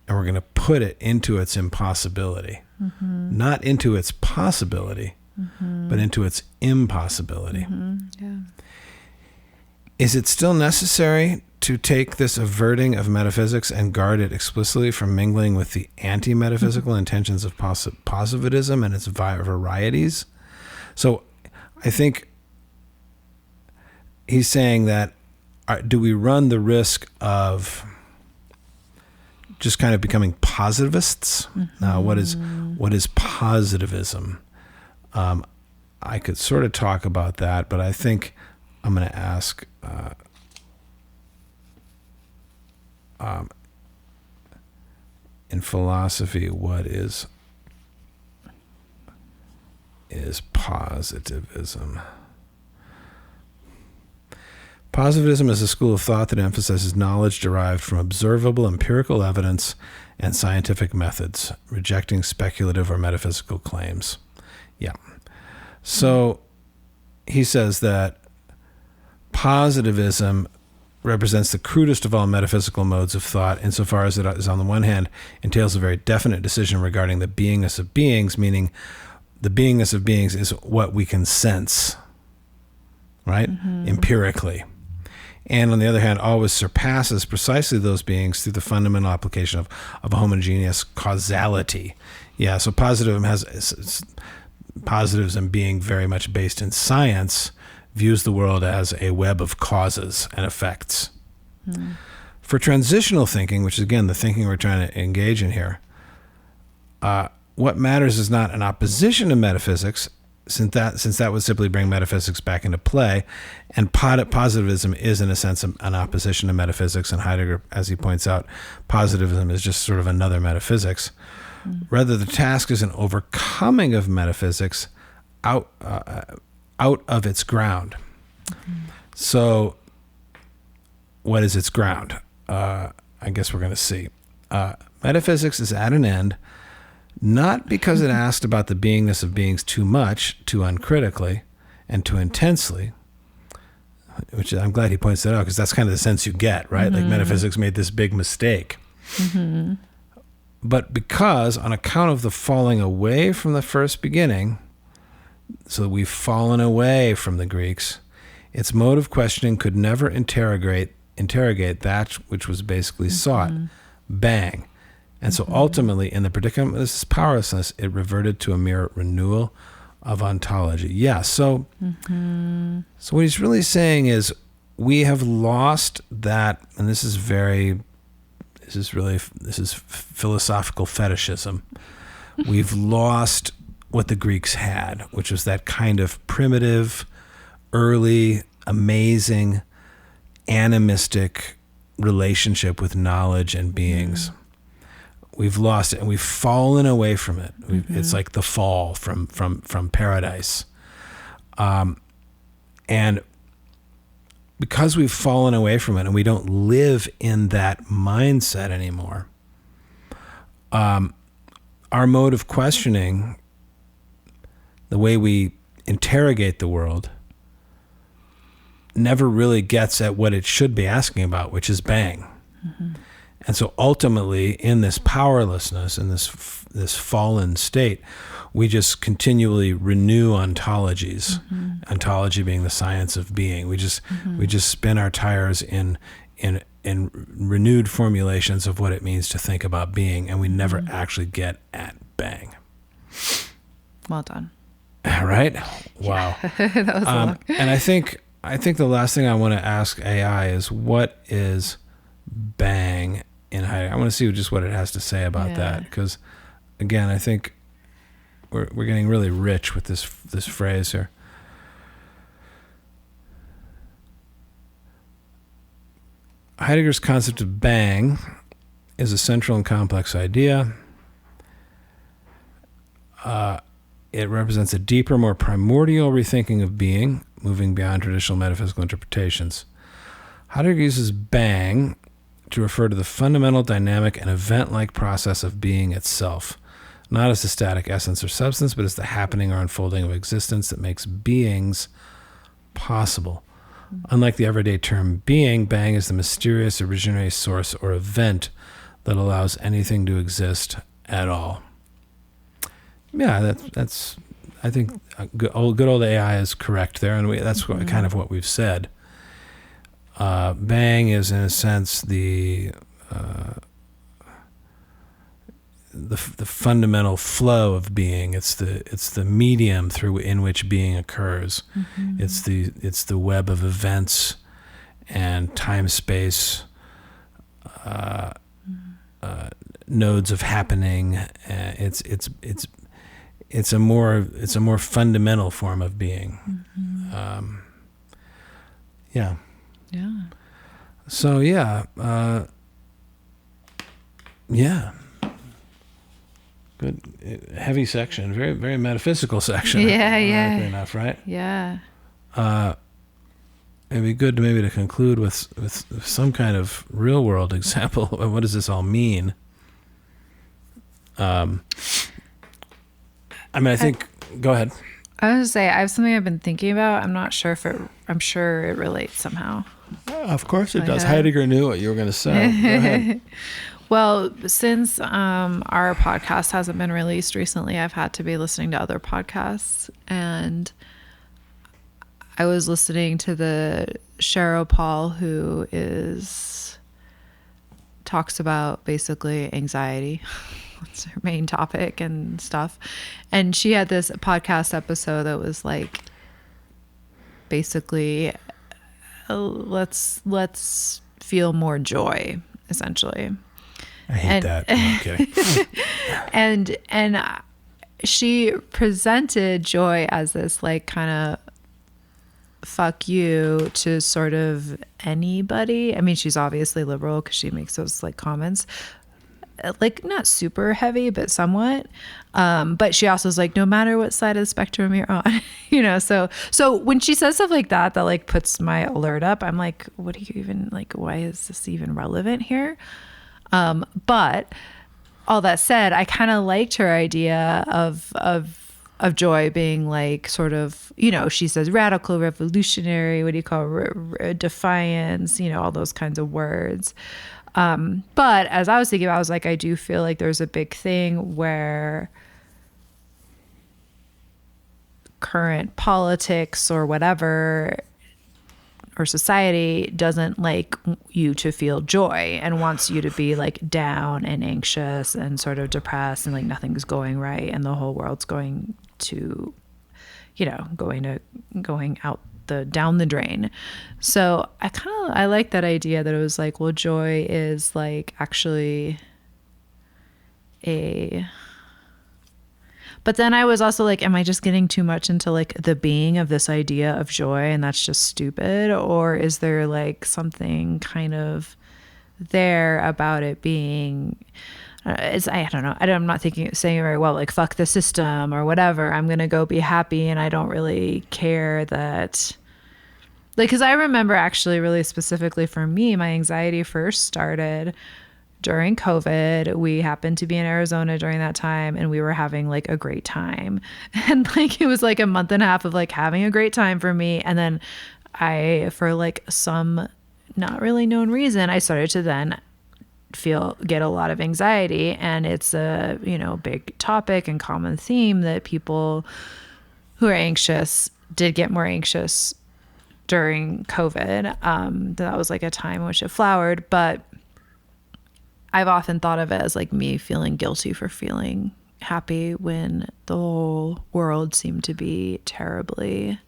and we're going to put it into its impossibility. Not into its possibility, but into its impossibility. Yeah. Is it still necessary to take this averting of metaphysics and guard it explicitly from mingling with the anti-metaphysical intentions of positivism and its varieties? So I think he's saying that, do we run the risk of just kind of becoming positivists? Now, what is positivism? I could sort of talk about that, but I think I'm going to ask in philosophy, what is positivism? Positivism is a school of thought that emphasizes knowledge derived from observable empirical evidence and scientific methods, rejecting speculative or metaphysical claims. Yeah. So he says that positivism represents the crudest of all metaphysical modes of thought, insofar as it is, on the one hand, entails a very definite decision regarding the beingness of beings, meaning the beingness of beings is what we can sense, right? Empirically. and on the other hand, always surpasses precisely those beings through the fundamental application of a homogeneous causality. Yeah, so positivism being very much based in science views the world as a web of causes and effects. For transitional thinking, which is again the thinking we're trying to engage in here, what matters is not an opposition to metaphysics, since that would simply bring metaphysics back into play, and positivism is in a sense an opposition to metaphysics, and Heidegger, as he points out, positivism is just sort of another metaphysics. Rather, the task is an overcoming of metaphysics out of its ground. So, what is its ground? I guess we're going to see. Metaphysics is at an end, not because it asked about the beingness of beings too much, too uncritically, and too intensely, which I'm glad he points that out, because that's kind of the sense you get, right? Like metaphysics made this big mistake. But because, on account of the falling away from the first beginning, so we've fallen away from the Greeks, its mode of questioning could never interrogate that which was basically sought, bang. And so ultimately, in the predicament of this powerlessness, it reverted to a mere renewal of ontology. Yeah, so what he's really saying is we have lost that, and this is philosophical fetishism. We've lost what the Greeks had, which was that kind of primitive, early, amazing, animistic relationship with knowledge and beings. We've lost it, and we've fallen away from it. It's like the fall from paradise. And because we've fallen away from it and we don't live in that mindset anymore, our mode of questioning, the way we interrogate the world, never really gets at what it should be asking about, which is bang. And so ultimately, in this powerlessness, in this fallen state, we just continually renew ontologies. Ontology being the science of being. We just spin our tires in renewed formulations of what it means to think about being, and we never actually get at bang. Well done. Right? Wow. That was long. And I think the last thing I want to ask AI is, what is bang in Heidegger? I want to see just what it has to say about that, because again, I think we're getting really rich with this phrase here. Heidegger's concept of bang is a central and complex idea. It represents a deeper, more primordial rethinking of being, moving beyond traditional metaphysical interpretations. Heidegger uses bang to refer to the fundamental dynamic and event-like process of being itself, not as a static essence or substance, but as the happening or unfolding of existence that makes beings possible. Unlike the everyday term being, bang is the mysterious originary source or event that allows anything to exist at all. Yeah, that's I think good old AI is correct there, and that's kind of what we've said. Bang is, in a sense, the fundamental flow of being. It's the medium in which being occurs. It's the web of events and time space, nodes of happening. It's a more fundamental form of being. Yeah. So good, heavy section, very very metaphysical section. Ironically enough, right? Yeah. It'd be good to conclude with some kind of real world example. What does this all mean? I think. Go ahead. I was going to say, I have something I've been thinking about. I'm not sure I'm sure it relates somehow. Of course it does. Heidegger knew what you were going to say. Go ahead. Well, since our podcast hasn't been released recently, I've had to be listening to other podcasts, and I was listening to the Cheryl Paul, who talks about basically anxiety. That's her main topic and stuff. And she had this podcast episode that was like, basically, let's feel more joy, essentially. I hate that. No, I'm kidding. And she presented joy as this like kind of fuck you to sort of anybody. I mean, she's obviously liberal because she makes those like comments, like not super heavy, but somewhat. But she also is like, no matter what side of the spectrum you're on, you know. So when she says stuff like that like puts my alert up. I'm like, what do you even like? Why is this even relevant here? But all that said, I kind of liked her idea of joy being like sort of, you know, she says radical, revolutionary, what do you call it? Defiance, you know, all those kinds of words. But as I was thinking about it, I was like, I do feel like there's a big thing where current politics or whatever, or society doesn't like you to feel joy and wants you to be like down and anxious and sort of depressed and like nothing's going right and the whole world's going to, you know, going out down the drain. So I like that idea that it was like, well, joy is like actually but then I was also like, am I just getting too much into like the being of this idea of joy and that's just stupid? Or is there like something kind of there about it being, I don't know. I'm not saying it very well, like fuck the system or whatever. I'm going to go be happy. And I don't really care that, like, cause I remember actually really specifically for me, my anxiety first started during COVID. We happened to be in Arizona during that time and we were having like a great time. And like, it was like a month and a half of like having a great time for me. And then for like some not really known reason, I started to then get a lot of anxiety. And it's a, you know, big topic and common theme that people who are anxious did get more anxious during COVID. That was like a time in which it flowered, but I've often thought of it as like me feeling guilty for feeling happy when the whole world seemed to be terribly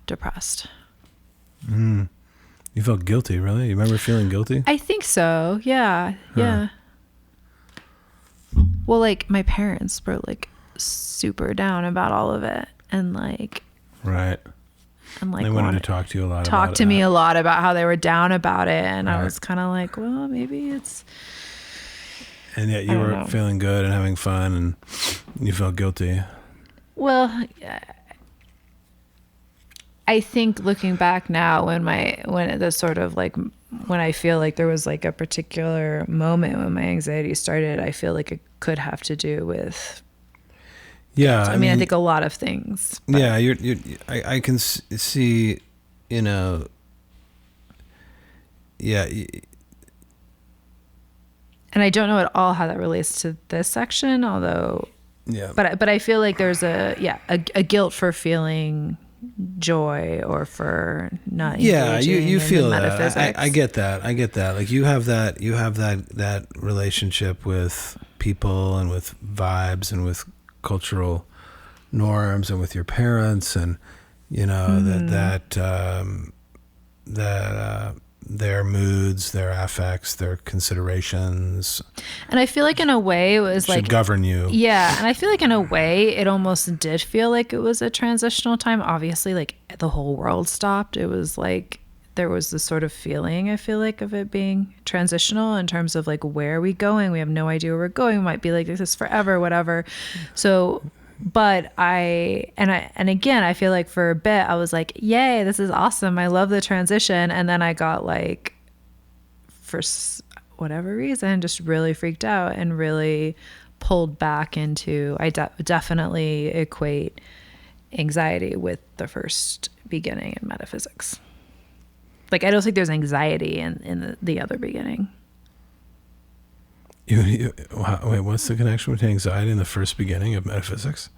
depressed. You felt guilty, really? You remember feeling guilty? I think so. Yeah. Huh. Yeah. Well, like my parents were like super down about all of it and like. Right. And like they wanted to talk to you a lot. Talk to me a lot about how they were down about it, and right. I was kind of like, well, maybe it's. And yet you were feeling good and having fun, and you felt guilty. Well, I think looking back now, when I feel like there was like a particular moment when my anxiety started, I feel like it could have to do with. Yeah, I mean, I think a lot of things. But. Yeah, I can see, you know. Yeah. And I don't know at all how that relates to this section, although. Yeah. But I feel like there's a guilt for feeling joy or for not. Yeah, you feel that. I get that. Like you have that relationship with people and with vibes and with cultural norms and with your parents, and you know that their moods, their affects, their considerations, and I feel like in a way it was should govern you. Yeah, and I feel like in a way it almost did feel like it was a transitional time. Obviously, like the whole world stopped. It was like there was this sort of feeling, I feel like, of it being transitional in terms of like, where are we going? We have no idea where we're going. We might be like this forever, whatever. So, but and again, I feel like for a bit I was like, yay, this is awesome. I love the transition. And then I got like, for whatever reason, just really freaked out and really pulled back into, I definitely equate anxiety with the first beginning in metaphysics. Like, I don't think there's anxiety in the other beginning. Wait, what's the connection between anxiety and the first beginning of metaphysics?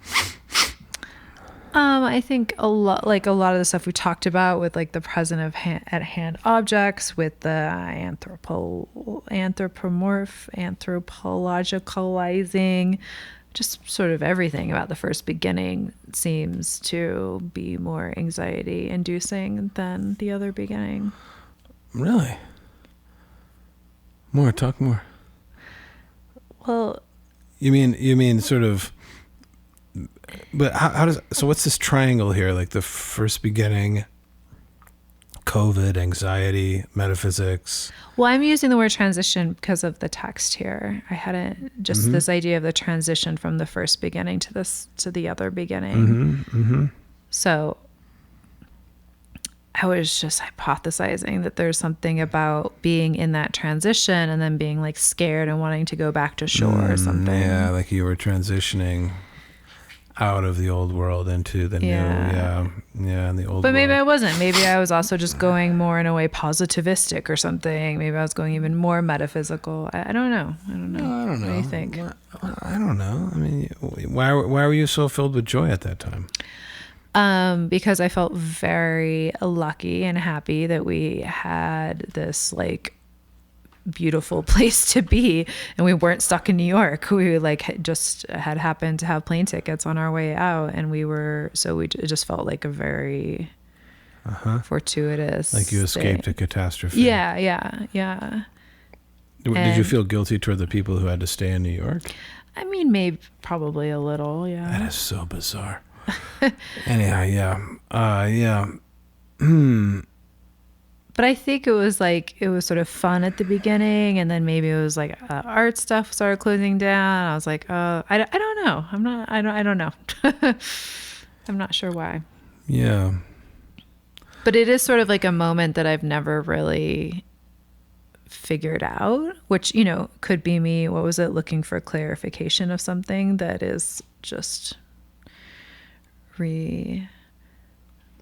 I think a lot of the stuff we talked about with like the present of at hand objects, with the anthropologicalizing, just sort of everything about the first beginning seems to be more anxiety inducing than the other beginning. Really? Talk more. Well, You mean sort of, but how does, so what's this triangle here? Like the first beginning, COVID, anxiety, metaphysics. well, I'm using the word transition because of the text here. I hadn't just this idea of the transition from the first beginning to the other beginning. So I was just hypothesizing that there's something about being in that transition and then being like scared and wanting to go back to shore or something. Yeah, like you were transitioning out of the old world into the new. Yeah, in the old But maybe I world. wasn't. Maybe I was also just going more in a way positivistic or something. Maybe I was going even more metaphysical. I don't know. I don't know. What do you think? I don't know. I mean, why were you so filled with joy at that time? Because I felt very lucky and happy that we had this like beautiful place to be and we weren't stuck in New York. We like just had happened to have plane tickets on our way out, and it just felt like a very fortuitous, Like you escaped thing. a catastrophe. Yeah. Did you feel guilty toward the people who had to stay in New York? I mean, maybe probably a little, yeah. That is so bizarre. Anyhow, yeah. But I think it was sort of fun at the beginning, and then maybe it was like art stuff started closing down. I was like, I don't know. I don't know. I'm not sure why. Yeah. But it is sort of like a moment that I've never really figured out, which, could be me. What was it? Looking for clarification of something that is just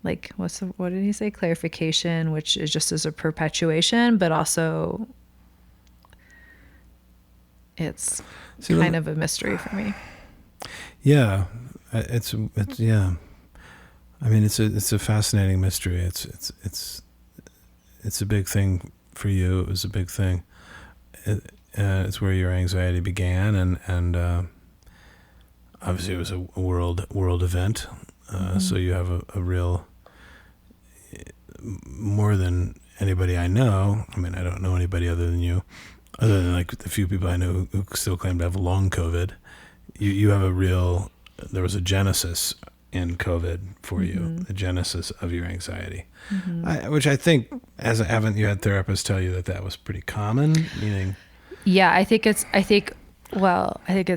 what did he say? Clarification, which is just as a perpetuation, but also it's kind of a mystery for me. Yeah. It's yeah. I mean, it's a fascinating mystery. It's a big thing for you. It was a big thing. It's where your anxiety began, and obviously it was a world event. So you have a real, more than anybody I know. I mean, I don't know anybody other than you, other than like the few people I know who still claim to have long COVID. You have there was a genesis in COVID for you, the genesis of your anxiety, which I think, haven't you had therapists tell you that was pretty common? Meaning, yeah, I think it's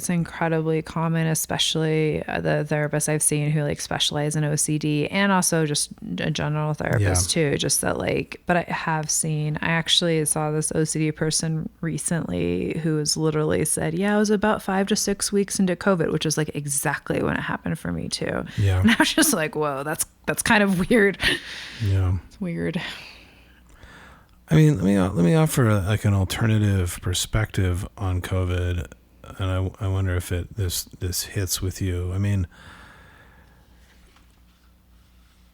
incredibly common, especially the therapists I've seen who like specialize in OCD, and also just a general therapist too. Just that but I actually saw this OCD person recently who was literally said, yeah, I was about 5 to 6 weeks into COVID, which was like exactly when it happened for me too. Yeah. And I was just like, whoa, that's kind of weird. Yeah. It's weird. I mean, let me offer like an alternative perspective on COVID, and I wonder if this hits with you. I mean,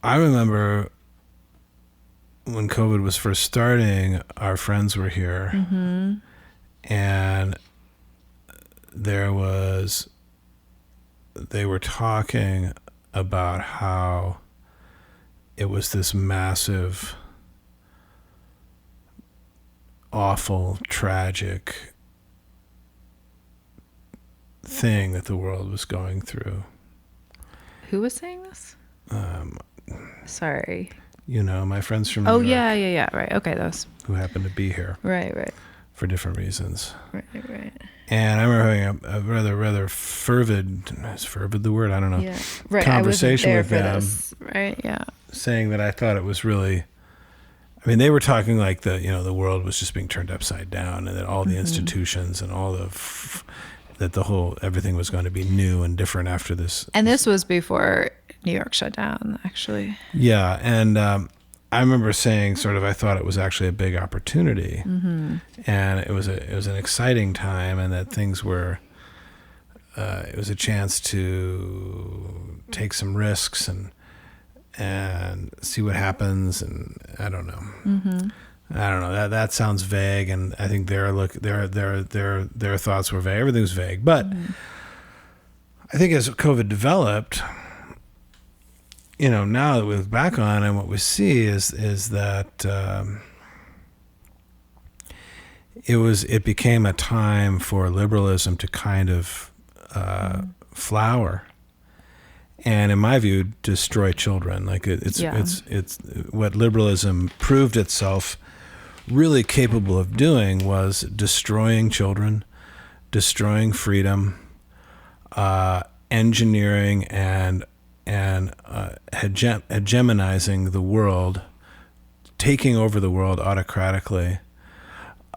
I remember when COVID was first starting, our friends were here, and they were talking about how it was this massive, awful, tragic thing that the world was going through. Who was saying this? Sorry. My friends from New Oh, York, yeah. Right. Okay, those. who happened to be here Right. for different reasons. Right. And I remember having a rather fervid, is fervid the word? I don't know. Yeah. Right. Conversation I with wasn't there them. for this. Right. Yeah. Saying that I thought it was really, I mean, they were talking like the world was just being turned upside down, and that all the institutions and all everything was going to be new and different after this. And this was before New York shut down, actually. Yeah. And I remember saying sort of, I thought it was actually a big opportunity, and it was an exciting time, and that things were, it was a chance to take some risks and see what happens. And I don't know. Mm-hmm. I don't know. That sounds vague, and I think their thoughts were vague. Everything was vague, but I think as COVID developed, now that we look back on it, and what we see is that it became a time for liberalism to kind of flower, and in my view, destroy children. Like it's what liberalism proved itself really capable of doing was destroying children, destroying freedom, engineering and hegemonizing the world, taking over the world autocratically,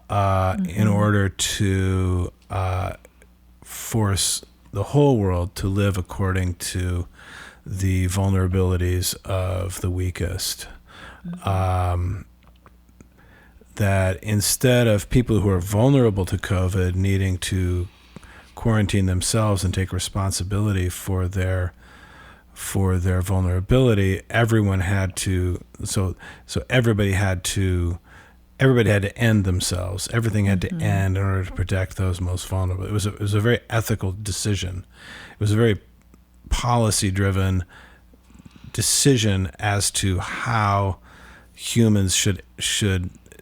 in order to force the whole world to live according to the vulnerabilities of the weakest. That instead of people who are vulnerable to COVID needing to quarantine themselves and take responsibility for their vulnerability, everyone had to. So everybody had to end themselves. Everything had to end in order to protect those most vulnerable. It was a very ethical decision. It was a very policy-driven decision as to how humans should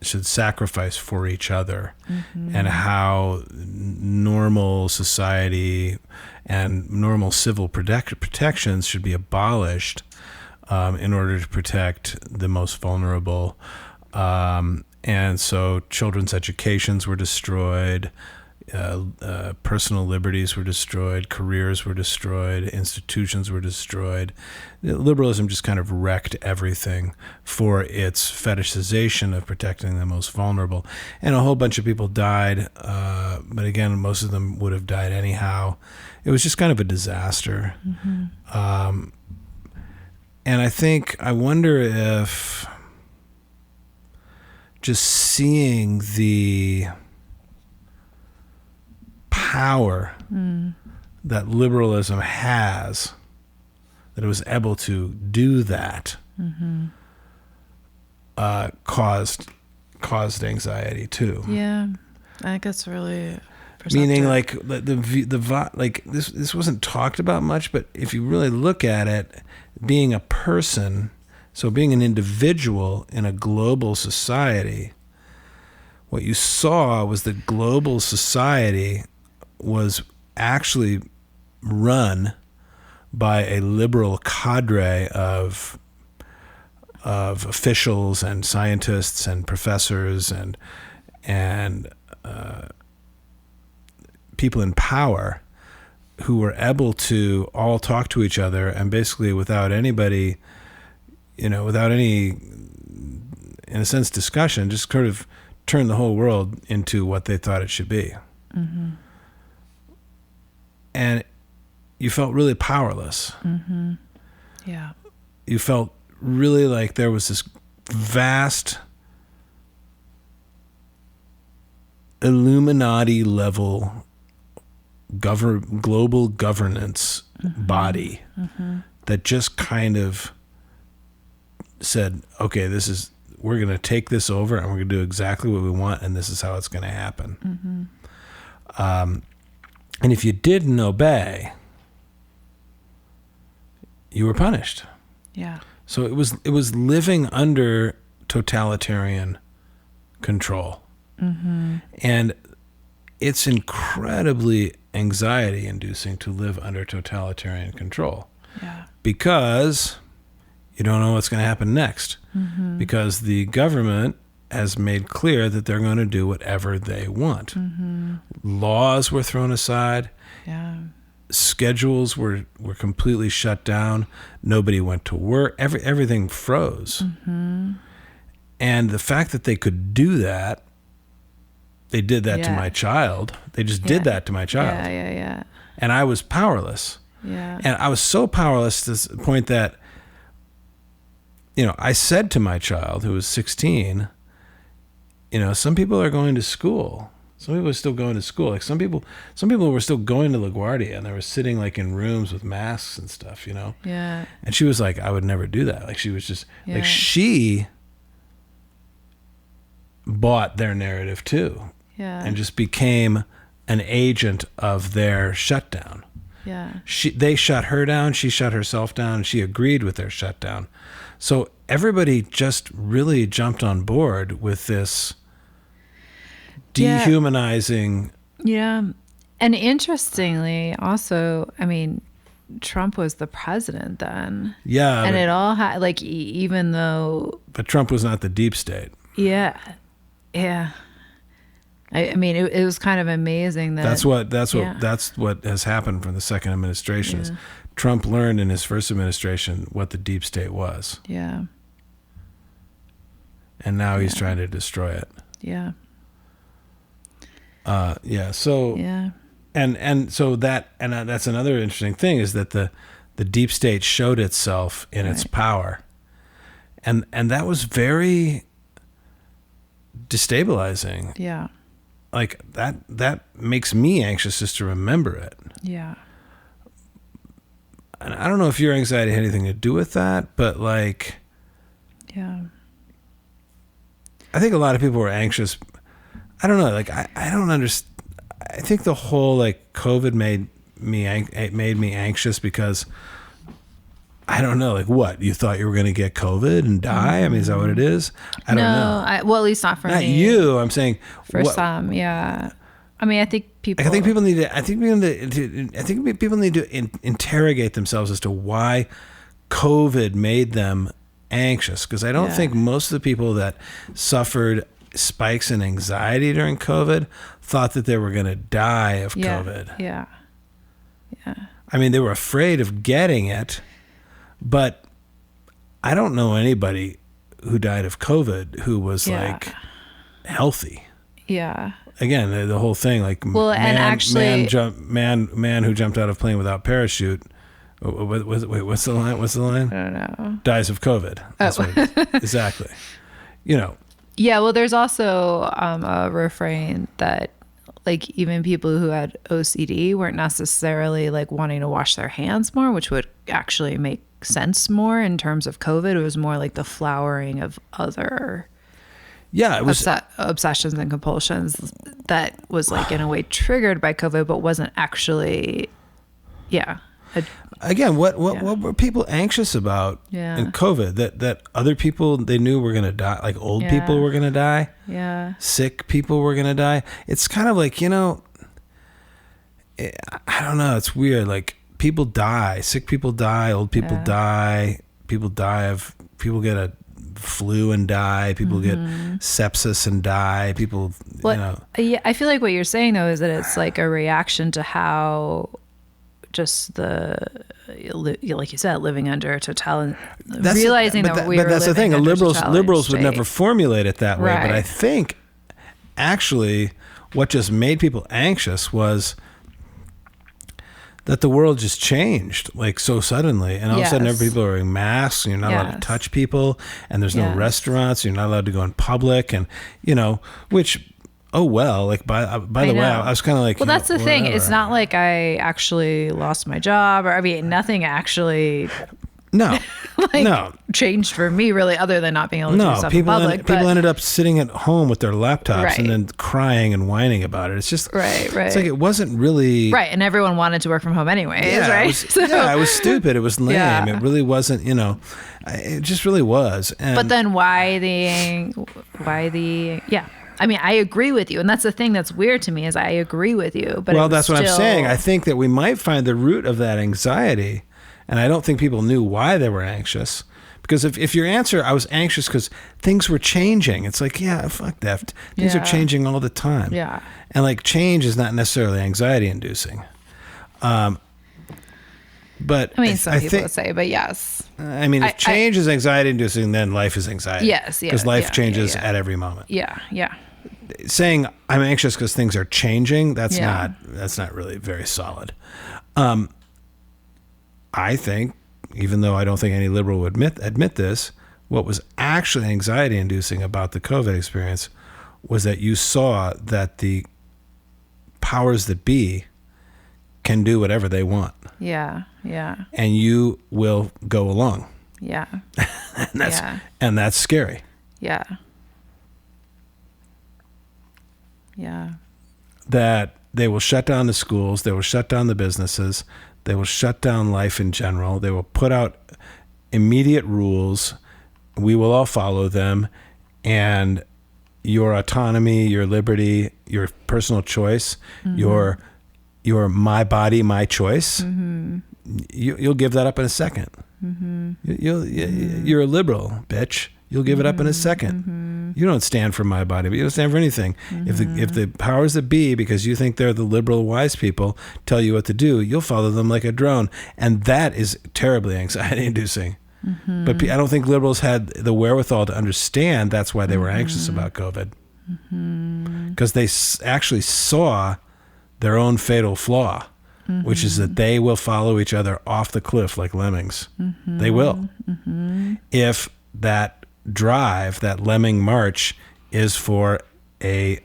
sacrifice for each other, and how normal society and normal civil protections should be abolished in order to protect the most vulnerable. And so children's educations were destroyed, personal liberties were destroyed, careers were destroyed, institutions were destroyed. Liberalism just kind of wrecked everything for its fetishization of protecting the most vulnerable. And a whole bunch of people died, but again, most of them would have died anyhow. It was just kind of a disaster. And I wonder if just seeing the power that liberalism has, that it was able to do that, caused anxiety too. Yeah, I think it's really perceptive. Meaning, like this wasn't talked about much, but if you really look at it, being a person, so being an individual in a global society, what you saw was that global society was actually run by a liberal cadre of officials and scientists and professors and people in power who were able to all talk to each other, and basically without anybody, without any, in a sense, discussion, just sort of turn the whole world into what they thought it should be. And you felt really powerless. Yeah. You felt really like there was this vast Illuminati level global governance body that just kind of said, okay, we're going to take this over and we're going to do exactly what we want, and this is how it's going to happen. And if you didn't obey, you were punished. Yeah. So it was living under totalitarian control. And it's incredibly anxiety inducing to live under totalitarian control. Yeah. Because you don't know what's going to happen next. Because the government has made clear that they're going to do whatever they want. Laws were thrown aside. Yeah. Schedules were completely shut down. Nobody went to work. Everything froze. And the fact that they could do that, they did that to my child. They just did that to my child. Yeah. And I was powerless. Yeah. And I was so powerless to the point that, I said to my child, who was 16, some people are going to school. Some people were still going to school. Like some people were still going to LaGuardia, and they were sitting like in rooms with masks and stuff, you know? Yeah. And she was like, I would never do that. Like she was just Yeah. like, she bought their narrative too, Yeah. and just became an agent of their shutdown. Yeah. They shut her down, she shut herself down, and she agreed with their shutdown. So everybody just really jumped on board with this dehumanizing. Yeah. And interestingly, also, I mean, Trump was the president then. Yeah. And it all had, like, even though. But Trump was not the deep state. Yeah. Yeah. I mean, it was kind of amazing that. That's what has happened from the second administration. Is Trump learned in his first administration what the deep state was. Yeah. And now he's trying to destroy it. Yeah. So Yeah. and so that's another interesting thing, is that the deep state showed itself in its power, and that was very destabilizing. Yeah. Like that makes me anxious just to remember it. Yeah. And I don't know if your anxiety had anything to do with that, but like, Yeah. I think a lot of people were anxious. I don't know. Like, I don't understand. I think the whole like COVID made me anxious because I don't know. Like, what, you thought you were going to get COVID and die? I mean, is that what it is? I don't know. Well, at least not for Not me. you. I'm saying For some, yeah. I mean, I think people. I think people need to interrogate themselves as to why COVID made them anxious, because I don't think most of the people that suffered spikes in anxiety during COVID thought that they were going to die of COVID. Yeah. Yeah. I mean, they were afraid of getting it, but I don't know anybody who died of COVID who was like healthy. Yeah. Again, the whole thing, like, Well, and actually, man who jumped out of plane without parachute. Wait, what's the line? What's the line? I don't know. Dies of COVID. That's what it is. Exactly. You know. Yeah. Well, there's also a refrain that, like, even people who had OCD weren't necessarily like wanting to wash their hands more, which would actually make sense more in terms of COVID. It was more like the flowering of other it was obsessions and compulsions that was like in a way triggered by COVID, but wasn't actually. Again, what were people anxious about in COVID? That other people they knew were going to die, like old people were going to die, sick people were going to die. It's kind of like, you know, I don't know. It's weird. Like, people die, sick people die, old people die, people get a flu and die, people get sepsis and die, people, you know. Yeah, I feel like what you're saying though is that it's like a reaction to how just like you said, living under realizing that we were but that's the thing. Liberals would never formulate it that way. Right. But I think actually what just made people anxious was that the world just changed like so suddenly, and all of a sudden people are wearing masks, and you're not allowed to touch people, and there's no restaurants, you're not allowed to go in public, and you know, which. Oh, well, like by the way, I was kind of like, well, that's the thing. whatever. It's not like I actually lost my job, or I mean, nothing actually changed for me really, other than not being able to do stuff in public. People ended up sitting at home with their laptops and then crying and whining about it. It's just right. It's like it wasn't really right, and everyone wanted to work from home anyways, right? It was stupid. It was lame. Yeah. It really wasn't. You know, it just really was. But then why the I mean, I agree with you, and that's the thing that's weird to me is I agree with you. But that's what I'm saying. I think that we might find the root of that anxiety, and I don't think people knew why they were anxious. Because if your answer, I was anxious because things were changing, it's like, yeah, fuck that. Things are changing all the time. Yeah. And like change is not necessarily anxiety inducing. But I mean, some people would say, but yes. I mean, if change is anxiety inducing, then life is anxiety. Yes, because life changes at every moment. Yeah. Saying I'm anxious because things are changing, that's not really very solid. I think, even though I don't think any liberal would admit this, what was actually anxiety inducing about the COVID experience was that you saw that the powers that be can do whatever they want. Yeah. Yeah. And you will go along. Yeah. And that's scary. Yeah. Yeah. That they will shut down the schools, they will shut down the businesses, they will shut down life in general, they will put out immediate rules, we will all follow them, and your autonomy, your liberty, your personal choice, your my body, my choice, you'll give that up in a second. You're a liberal, bitch. You'll give it up in a second. You don't stand for my body, but you don't stand for anything. If the powers that be, because you think they're the liberal wise people, tell you what to do, you'll follow them like a drone. And that is terribly anxiety-inducing. But I don't think liberals had the wherewithal to understand that's why they were anxious about COVID. Because they actually saw their own fatal flaw, which is that they will follow each other off the cliff like lemmings. They will. If that drive, that lemming march, is for a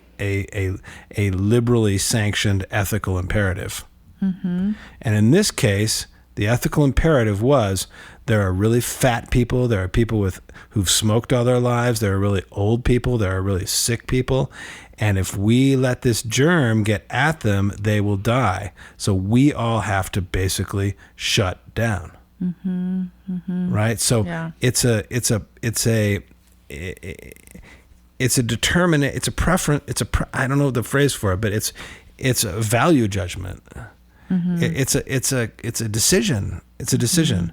liberally sanctioned ethical imperative. And in this case, the ethical imperative was there are really fat people, there are people who've smoked all their lives, there are really old people, there are really sick people, and if we let this germ get at them, they will die. So we all have to basically shut down. Right? So it's a determinate, I don't know the phrase for it, but it's a value judgment. It's a decision. It's a decision.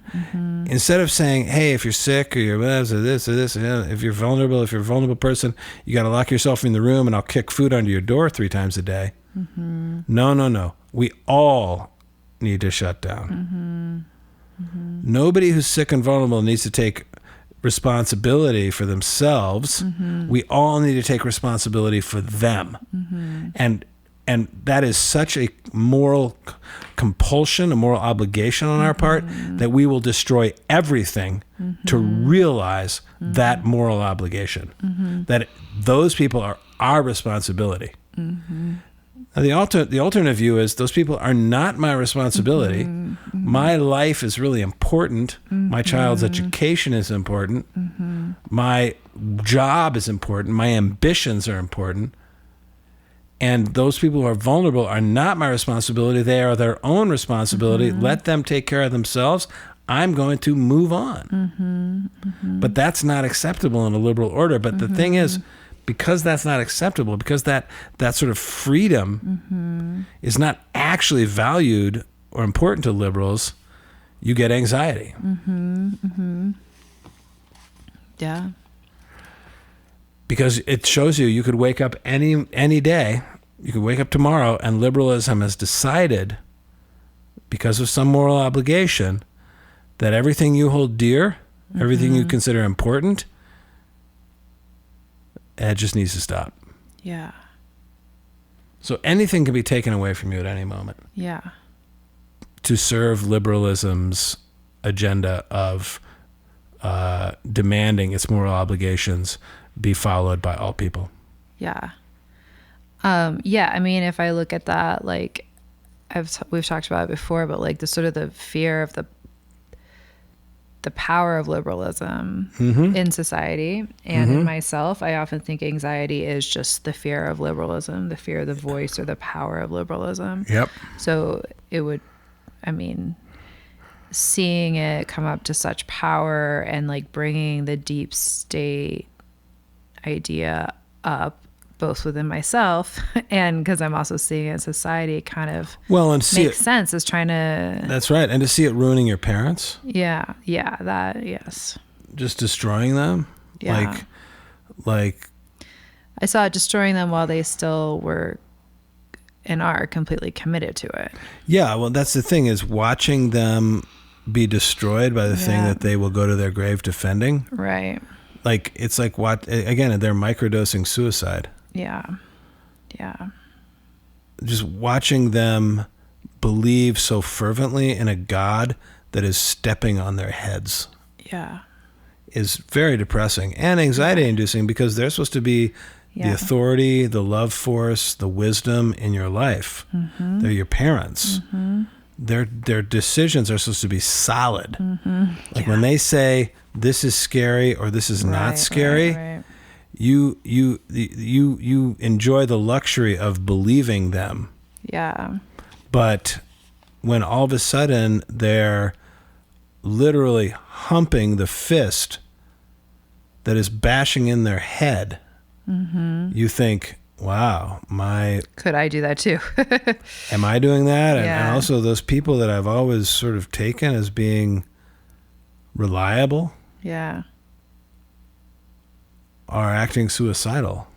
Instead of saying, hey, if you're sick or you're this or this, if you're a vulnerable person, you got to lock yourself in the room and I'll kick food under your door 3 times a day. No. We all need to shut down. Nobody who's sick and vulnerable needs to take responsibility for themselves. We all need to take responsibility for them. And that is such a moral compulsion, a moral obligation on our part, that we will destroy everything to realize that moral obligation, that those people are our responsibility. Now, the alternate view is those people are not my responsibility. My life is really important. My child's education is important. My job is important. My ambitions are important. And those people who are vulnerable are not my responsibility. They are their own responsibility. Let them take care of themselves. I'm going to move on. But that's not acceptable in a liberal order. But the thing is, because that's not acceptable, because that sort of freedom is not actually valued or important to liberals, you get anxiety. Yeah. Because it shows you could wake up any day, you could wake up tomorrow, and liberalism has decided, because of some moral obligation, that everything you hold dear, everything you consider important, it just needs to stop. Yeah. So anything can be taken away from you at any moment. Yeah. To serve liberalism's agenda of demanding its moral obligations be followed by all people. Yeah. I mean, if I look at that, like we've talked about it before, but like the sort of the fear of the power of liberalism in society and in myself, I often think anxiety is just the fear of liberalism, the fear of the voice or the power of liberalism. Yep. So it would, I mean, seeing it come up to such power and like bringing the deep state idea up both within myself and because I'm also seeing it in society kind of makes sense as trying to... That's right. And to see it ruining your parents. Yeah, that, yes. Just destroying them. Yeah. Like I saw it destroying them while they still were and are completely committed to it. Yeah, well, that's the thing, is watching them be destroyed by the thing that they will go to their grave defending. Right. Like, it's like, again, they're microdosing suicide. Yeah. Just watching them believe so fervently in a God that is stepping on their heads. Yeah. Is very depressing and anxiety inducing because they're supposed to be the authority, the love force, the wisdom in your life. They're your parents. Their decisions are supposed to be solid. Like when they say this is scary or this is not scary, Right. you enjoy the luxury of believing them. Yeah. But when all of a sudden they're literally humping the fist that is bashing in their head, you think, wow, could I do that too? am I doing that? And Yeah. also those people that I've always sort of taken as being reliable Yeah. are acting suicidal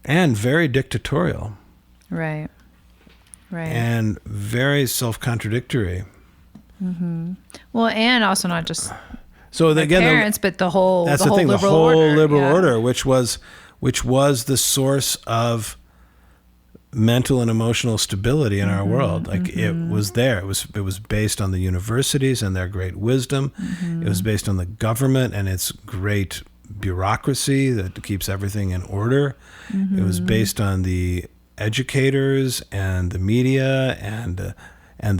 and very dictatorial Right. and very self-contradictory. Well, and also not just So my again, parents, but the whole that's the the whole thing. The liberal whole order. liberal Yeah. order, which was the source of mental and emotional stability in our world. Like it was there. It was based on the universities and their great wisdom. It was based on the government and its great bureaucracy that keeps everything in order. It was based on the educators and the media and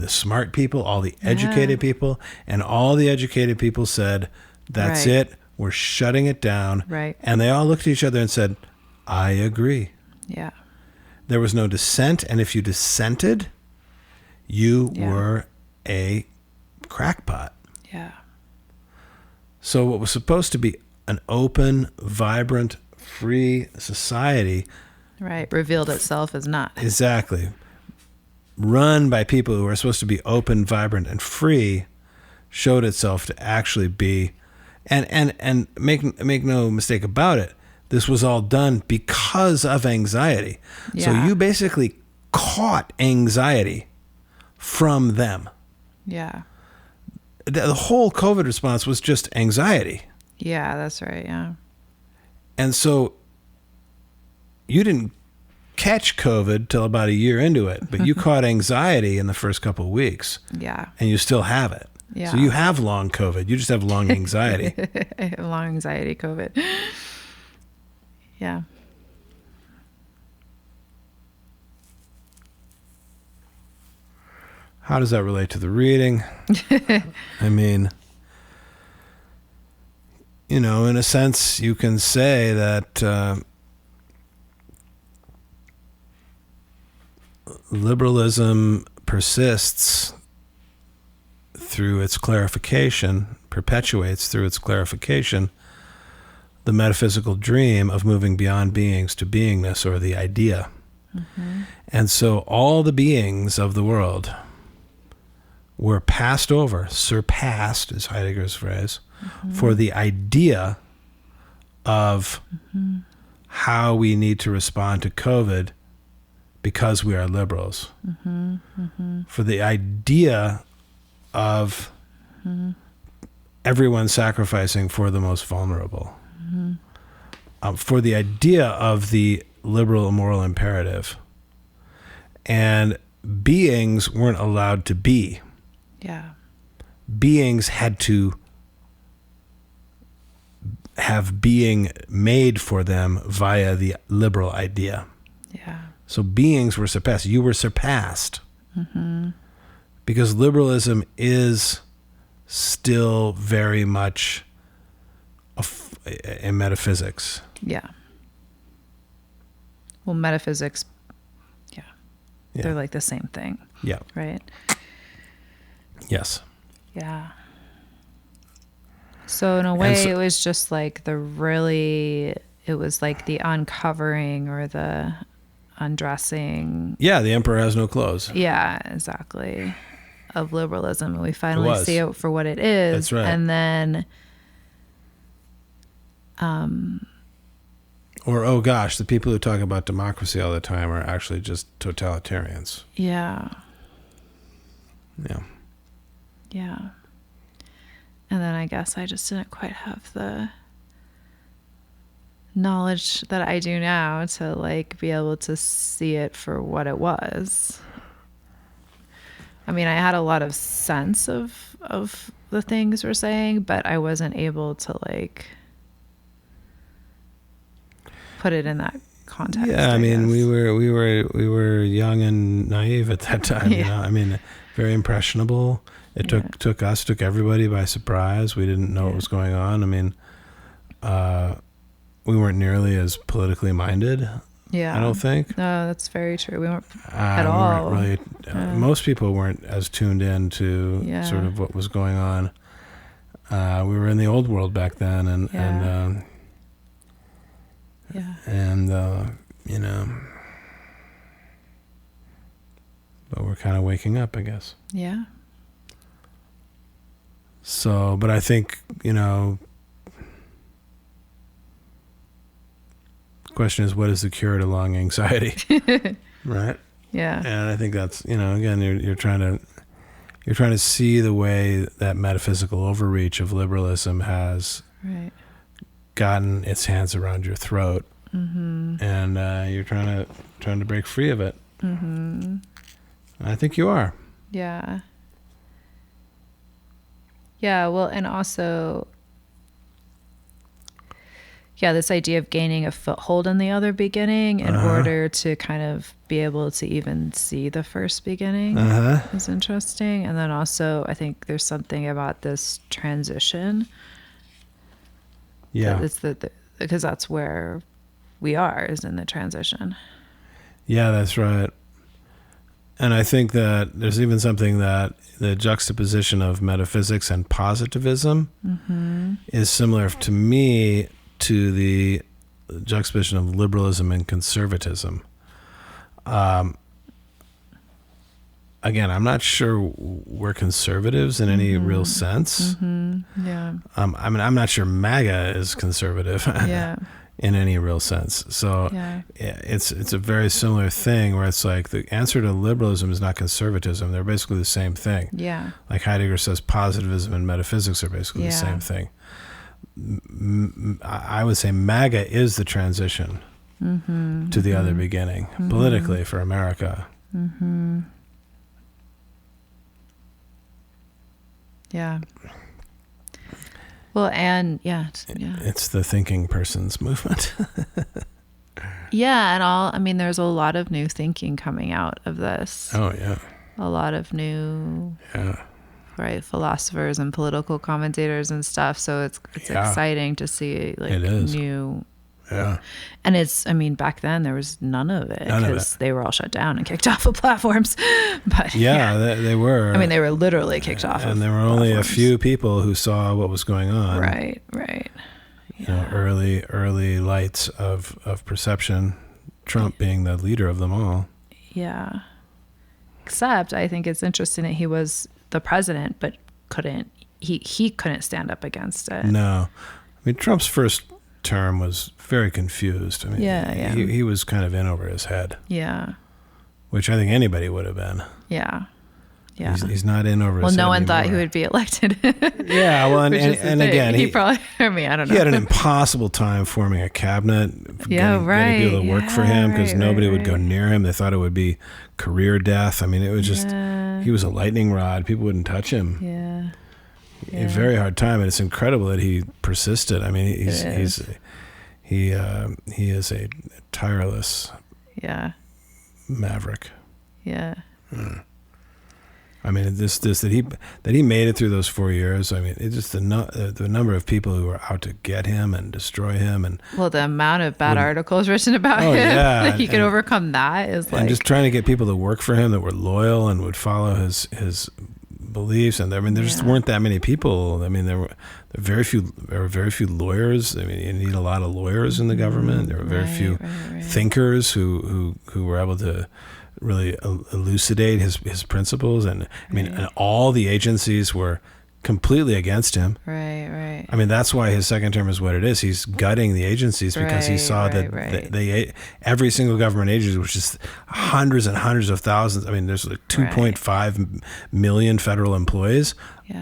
the smart people, all the educated people, and all the educated people said, "That's Right. it. We're shutting it down." Right. And they all looked at each other and said, "I agree." Yeah. There was no dissent, and if you dissented, you Yeah. were a crackpot. Yeah. So what was supposed to be an open, vibrant, free society, Right. Revealed itself as not. exactly, run by people who are supposed to be open, vibrant, and free, showed itself to actually be, and make no mistake about it, this was all done because of anxiety. So Yeah. you basically caught anxiety from them. Yeah. The whole COVID response was just anxiety. Yeah, that's right. Yeah. And so you didn't catch COVID till about a year into it, but you caught anxiety in the first couple of weeks, Yeah. and you still have it. Yeah. So you have long COVID. You just have long anxiety. Long anxiety COVID. Yeah. How does that relate to the reading? I mean, in a sense, you can say that liberalism persists through its clarification, perpetuates through its clarification, the metaphysical dream of moving beyond beings to beingness, or the idea. And so all the beings of the world were passed over, surpassed, is Heidegger's phrase, for the idea of how we need to respond to COVID because we are liberals. For the idea of everyone sacrificing for the most vulnerable. For the idea of the liberal moral imperative. And beings weren't allowed to be. Yeah. Beings had to have being made for them via the liberal idea. Yeah. So beings were surpassed. You were surpassed. Because liberalism is still very much a metaphysics. Yeah. Well, metaphysics, yeah. They're like the same thing, Yeah. right? Yes. Yeah. So in a way, it was just like it was like the uncovering or the undressing. Yeah, the emperor has no clothes. Yeah, exactly. Of liberalism. And we finally was. see it for what it is. That's right. And then, Or, oh gosh, the people who talk about democracy all the time are actually just totalitarians. yeah. Yeah. Yeah. And then I guess I just didn't quite have the knowledge that I do now to like be able to see it for what it was. I mean, I had a lot of sense of the things we're saying, but I wasn't able to like put it in that context. Yeah, I mean, guess. we were young and naive at that time. You Yeah. know, I mean, very impressionable. It took everybody by surprise. We didn't know what was going on. I mean, we weren't nearly as politically minded. Yeah. I don't think. No, that's very true. We weren't at all. We weren't really, most people weren't as tuned in to sort of what was going on. We were in the old world back then, and you know, but we're kind of waking up, I guess. Yeah. So, but I think, you know, the question is, what is the cure to long anxiety? Right? Yeah. And I think that's, you know, again, you're trying to see the way that metaphysical overreach of liberalism has gotten its hands around your throat, and you're trying to break free of it. I think you are. Yeah. Yeah. Well, and also, this idea of gaining a foothold in the other beginning in order to kind of be able to even see the first beginning is interesting. And then also, I think there's something about this transition. Yeah. Because that's where we are, is in the transition. Yeah, that's right. And I think that there's even something that the juxtaposition of metaphysics and positivism is similar to me to the juxtaposition of liberalism and conservatism. Again, I'm not sure we're conservatives in any real sense. Yeah. I mean, I'm not sure MAGA is conservative in any real sense. So it's a very similar thing where it's like the answer to liberalism is not conservatism. They're basically the same thing. Yeah. Like Heidegger says, positivism and metaphysics are basically the same thing. I would say MAGA is the transition to the other beginning politically for America. Yeah. Well, and It's the thinking person's movement. and there's a lot of new thinking coming out of this. Oh yeah. A lot of new philosophers and political commentators and stuff. So it's exciting to see new. Yeah. And back then there was none of it because they were all shut down and kicked off of platforms. But they were. they were literally kicked off. And there were only a few people who saw what was going on. Right. You know, early lights of perception. Trump being the leader of them all. Yeah. Except I think it's interesting that he was the president, but he couldn't stand up against it. No. I mean, Trump's first term was very confused. I mean, he was kind of in over his head. Yeah. Which I think anybody would have been. Yeah. Yeah. He's not in over his head. Well, no one anymore. thought he would be elected. Yeah, well, and again, he probably, I don't know. He had an impossible time forming a cabinet, getting people to work for him because nobody would go near him. They thought it would be career death. I mean, it was just, he was a lightning rod. People wouldn't touch him. Yeah. A very hard time, and it's incredible that he persisted. I mean, he is a tireless maverick. Yeah. I mean, that he made it through those 4 years. I mean, it's just the number of people who were out to get him and destroy him, and the amount of bad articles written about him. Yeah, like he could overcome that is like, and just trying to get people to work for him that were loyal and would follow his beliefs. And I mean, there just weren't that many people. I mean, there were very few lawyers. I mean, you need a lot of lawyers in the government. There were very few thinkers who were able to really elucidate his principles. And I mean, and all the agencies were completely against him. Right. I mean, that's why his second term is what it is. He's gutting the agencies because he saw that they every single government agency, which is hundreds and hundreds of thousands. I mean, there's like 2.5 million federal employees.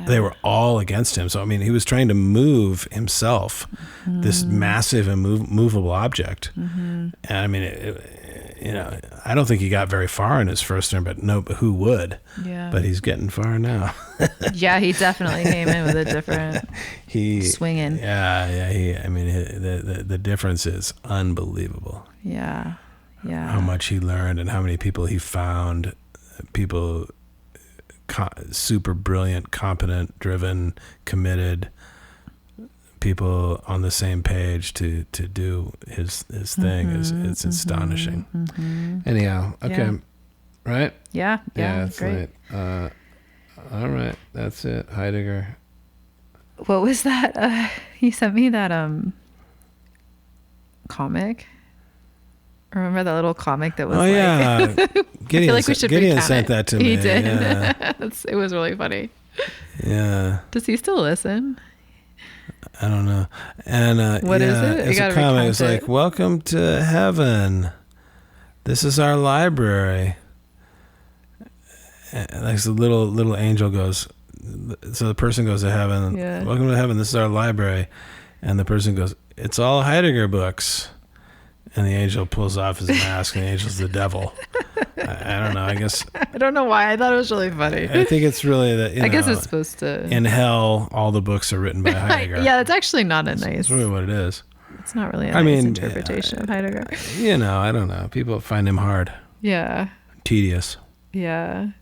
They were all against him. So, I mean, he was trying to move himself, this massive and movable object. And I mean, I don't think he got very far in his first term, but who would? Yeah. But he's getting far now. Yeah, he definitely came in with a different swinging. Yeah. The difference is unbelievable. Yeah. Yeah. How much he learned and how many people he found, people super brilliant, competent, driven, committed, people on the same page to do his thing. It's astonishing. Anyhow, okay. Yeah. Right? Yeah. It's Great. late. All right, that's it. Heidegger. What was that? He sent me that comic. Remember that little comic that was Gideon, like we should Gideon recount sent it. that to me. He did. Yeah. It was really funny. Yeah. Does he still listen? I don't know. And what is it? It's a comic. It's like, welcome to heaven. This is our library. And like the little angel goes. So the person goes to heaven. Yeah. Welcome to heaven. This is our library. And the person goes, it's all Heidegger books. And the angel pulls off his mask, and the angel's the devil. I don't know. I guess. I don't know why. I thought it was really funny. I think it's really that. I guess it's supposed to. In hell, all the books are written by Heidegger. Yeah, it's actually not a nice. That's really what it is. It's not really a nice interpretation of Heidegger. I don't know. People find him hard. Yeah. Tedious. Yeah.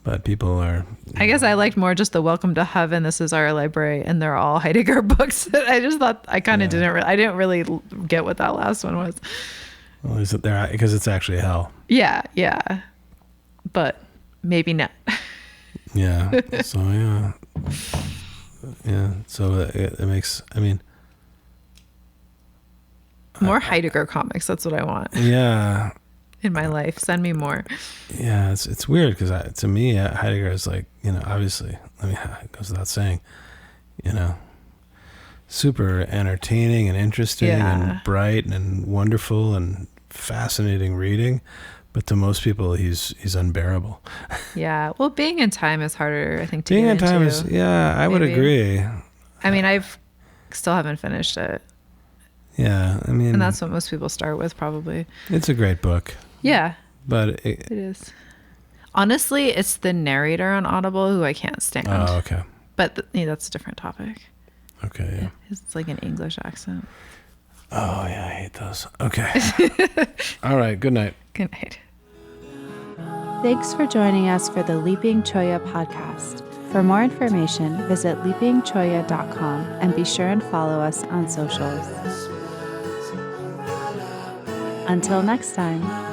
But people are. I guess I liked more just the welcome to heaven. This is our library, and they're all Heidegger books. I just thought I kind of I didn't really get what that last one was. Well, is it there because it's actually hell? Yeah, but maybe not. Yeah. So yeah. So it makes. I mean. More Heidegger comics. That's what I want. Yeah. In my life, send me more. Yeah, it's weird because to me Heidegger is like, obviously, it goes without saying, super entertaining and interesting and bright and wonderful and fascinating reading, but to most people he's unbearable. Yeah, well, being in time is harder, I think, to being get in time into. is I would agree. I mean, I've still haven't finished it. Yeah, I mean, and that's what most people start with, probably. It's a great book. Yeah, but it is. Honestly, it's the narrator on Audible who I can't stand. Oh, okay. But that's a different topic. Okay, yeah. It's like an English accent. Oh, yeah, I hate those. Okay. All right, good night. Good night. Thanks for joining us for the Leaping Choya podcast. For more information, visit leapingchoya.com and be sure and follow us on socials. Until next time.